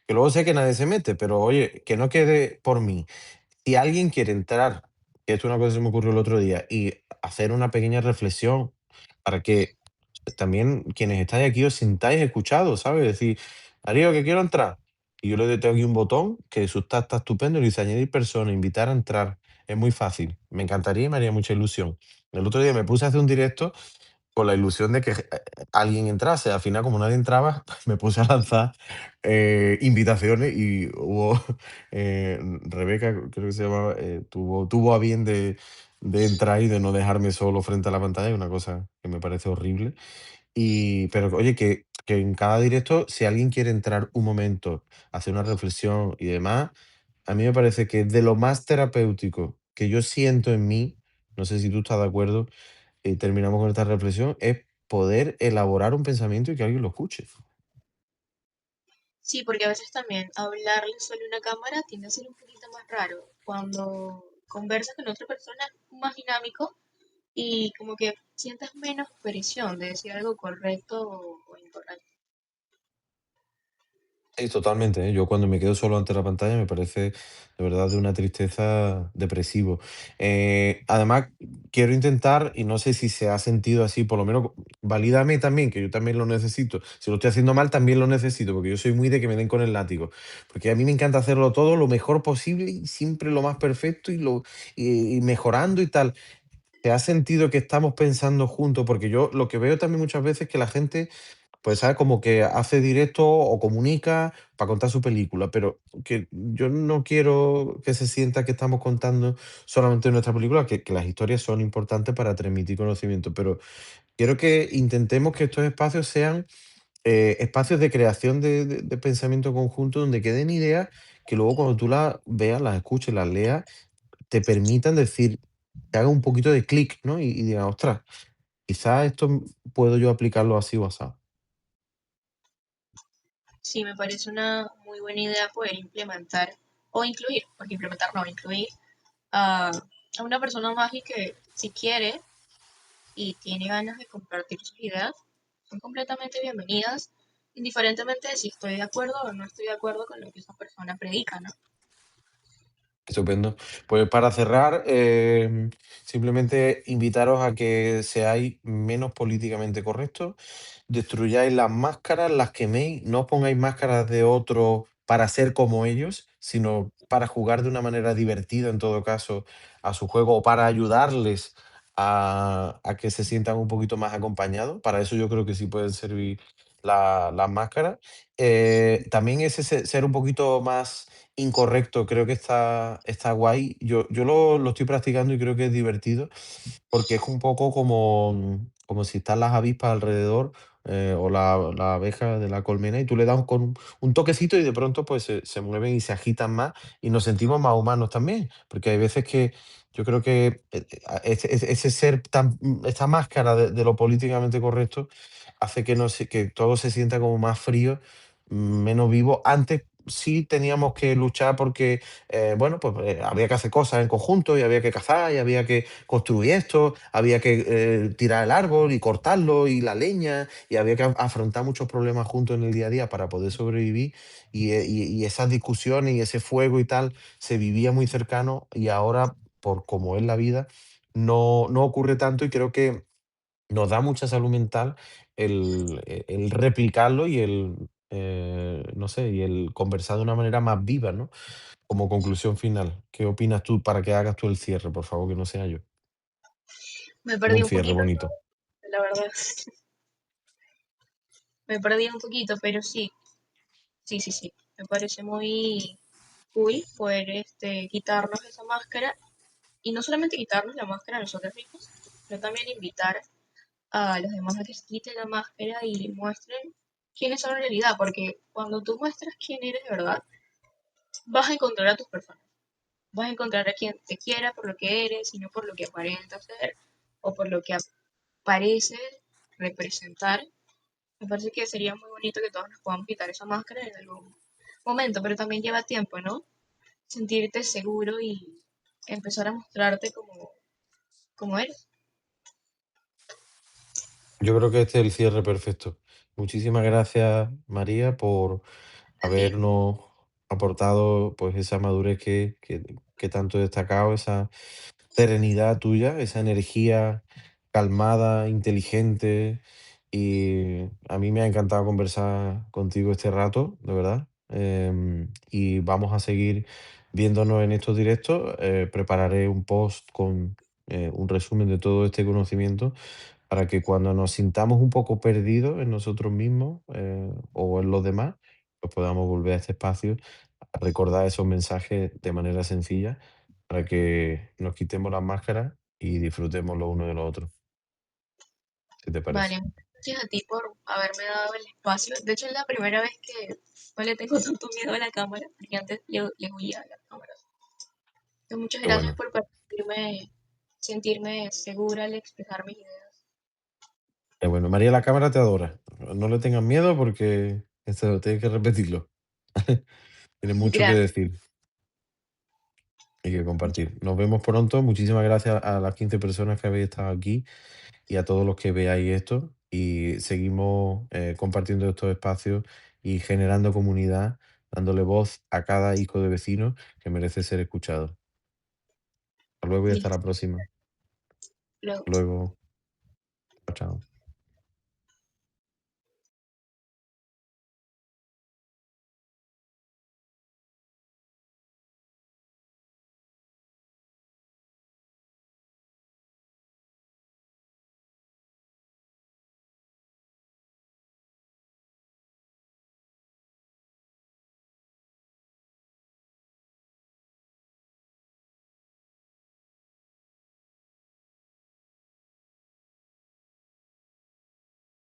que luego sé que nadie se mete, pero oye, que no quede por mí. Si alguien quiere entrar, que esto es una cosa que se me ocurrió el otro día, y hacer una pequeña reflexión para que también quienes estáis aquí os sintáis escuchados, ¿sabes? Decir, Darío, que quiero entrar. Y yo le tengo aquí un botón que eso está estupendo y le dice añadir persona, invitar a entrar. Es muy fácil. Me encantaría y me haría mucha ilusión. El otro día me puse a hacer un directo con la ilusión de que alguien entrase. Al final, como nadie entraba, me puse a lanzar invitaciones y hubo Rebeca, creo que se llamaba, tuvo a bien de entrar y de no dejarme solo frente a la pantalla, una cosa que me parece horrible. Pero oye, que en cada directo, si alguien quiere entrar un momento, hacer una reflexión y demás, a mí me parece que de lo más terapéutico que yo siento en mí, no sé si tú estás de acuerdo, y terminamos con esta reflexión, es poder elaborar un pensamiento y que alguien lo escuche. Sí, porque a veces también hablarle solo a una cámara tiende a ser un poquito más raro. Cuando conversas con otra persona es más dinámico y como que sientes menos presión de decir algo correcto o incorrecto. Sí, totalmente, ¿eh? Yo cuando me quedo solo ante la pantalla me parece de verdad de una tristeza depresivo. Además, quiero intentar, y no sé si se ha sentido así, por lo menos valídame también, que yo también lo necesito. Si lo estoy haciendo mal, también lo necesito, porque yo soy muy de que me den con el látigo. Porque a mí me encanta hacerlo todo lo mejor posible y siempre lo más perfecto y mejorando y tal. ¿Te has sentido que estamos pensando juntos? Porque yo lo que veo también muchas veces es que la gente pues, ¿sabes? Como que hace directo o comunica para contar su película, pero que yo no quiero que se sienta que estamos contando solamente nuestra película, que las historias son importantes para transmitir conocimiento, pero quiero que intentemos que estos espacios sean espacios de creación de pensamiento conjunto donde queden ideas que luego cuando tú las veas, las escuches, las leas, te permitan decir, que haga un poquito de clic, ¿no? Y diga, ostras, quizás esto puedo yo aplicarlo así o así. Sí, me parece una muy buena idea poder implementar o incluir, porque implementar no, incluir a una persona más y que si quiere y tiene ganas de compartir sus ideas, son completamente bienvenidas, indiferentemente de si estoy de acuerdo o no estoy de acuerdo con lo que esa persona predica, ¿no? Estupendo. Pues para cerrar, simplemente invitaros a que seáis menos políticamente correctos, destruyáis las máscaras, las queméis, no os pongáis máscaras de otro para ser como ellos, sino para jugar de una manera divertida en todo caso a su juego o para ayudarles a que se sientan un poquito más acompañados. Para eso yo creo que sí pueden servir las máscaras. También ese ser un poquito más incorrecto, creo que está guay. Yo lo estoy practicando y creo que es divertido, porque es un poco como si están las avispas alrededor, o la abeja de la colmena, y tú le das con un toquecito y de pronto pues se mueven y se agitan más y nos sentimos más humanos también, porque hay veces que yo creo que ese ser tan, esta máscara de lo políticamente correcto hace que, no se, que todo se sienta como más frío, menos vivo. Antes sí teníamos que luchar porque, bueno, pues había que hacer cosas en conjunto y había que cazar y había que construir esto, había que tirar el árbol y cortarlo y la leña y había que afrontar muchos problemas juntos en el día a día para poder sobrevivir y esas discusiones y ese fuego y tal se vivía muy cercano y ahora, por como es la vida, no ocurre tanto y creo que nos da mucha salud mental el replicarlo y no sé, y el conversar de una manera más viva, ¿no? Como conclusión final, ¿qué opinas tú para que hagas tú el cierre, por favor, que no sea yo? Me Un perdí un cierre poquito, bonito. la verdad. Me perdí un poquito, pero sí, sí, sí, sí. Me parece muy cool poder quitarnos esa máscara y no solamente quitarnos la máscara a nosotros mismos, sino también invitar a los demás a que se quiten la máscara y muestren quiénes son en realidad, porque cuando tú muestras quién eres de verdad, vas a encontrar a tus personas, vas a encontrar a quien te quiera por lo que eres y no por lo que aparenta ser o por lo que parece representar. Me parece que sería muy bonito que todos nos podamos quitar esa máscara en algún momento, pero también lleva tiempo, ¿no? Sentirte seguro y empezar a mostrarte como eres. Yo creo que este es el cierre perfecto. Muchísimas gracias, María, por A ti, habernos aportado pues esa madurez que tanto he destacado, esa serenidad tuya, esa energía calmada, inteligente. Y a mí me ha encantado conversar contigo este rato, de verdad. Y vamos a seguir viéndonos en estos directos. Prepararé un post con un resumen de todo este conocimiento para que cuando nos sintamos un poco perdidos en nosotros mismos o en los demás, pues podamos volver a este espacio a recordar esos mensajes de manera sencilla para que nos quitemos las máscaras y disfrutemos lo uno de lo otro, si te parece. vale, gracias a ti por haberme dado el espacio. De hecho, es la primera vez que no le tengo tanto miedo a la cámara, porque antes le huía a las cámaras. Entonces, muchas Qué gracias bueno, por permitirme sentirme segura al expresar mis ideas. qué bueno. María, la cámara te adora. No le tengas miedo porque esto tienes que repetirlo. Tienes mucho que Gracias, decir y que muchas compartir. Nos vemos pronto. Muchísimas gracias a las 15 personas que habéis estado aquí y a todos los que veáis esto. Y seguimos compartiendo estos espacios y generando comunidad, dándole voz a cada hijo de vecino que merece ser escuchado. Hasta luego y hasta listo. la próxima. Luego. Hasta luego. Chao, chao.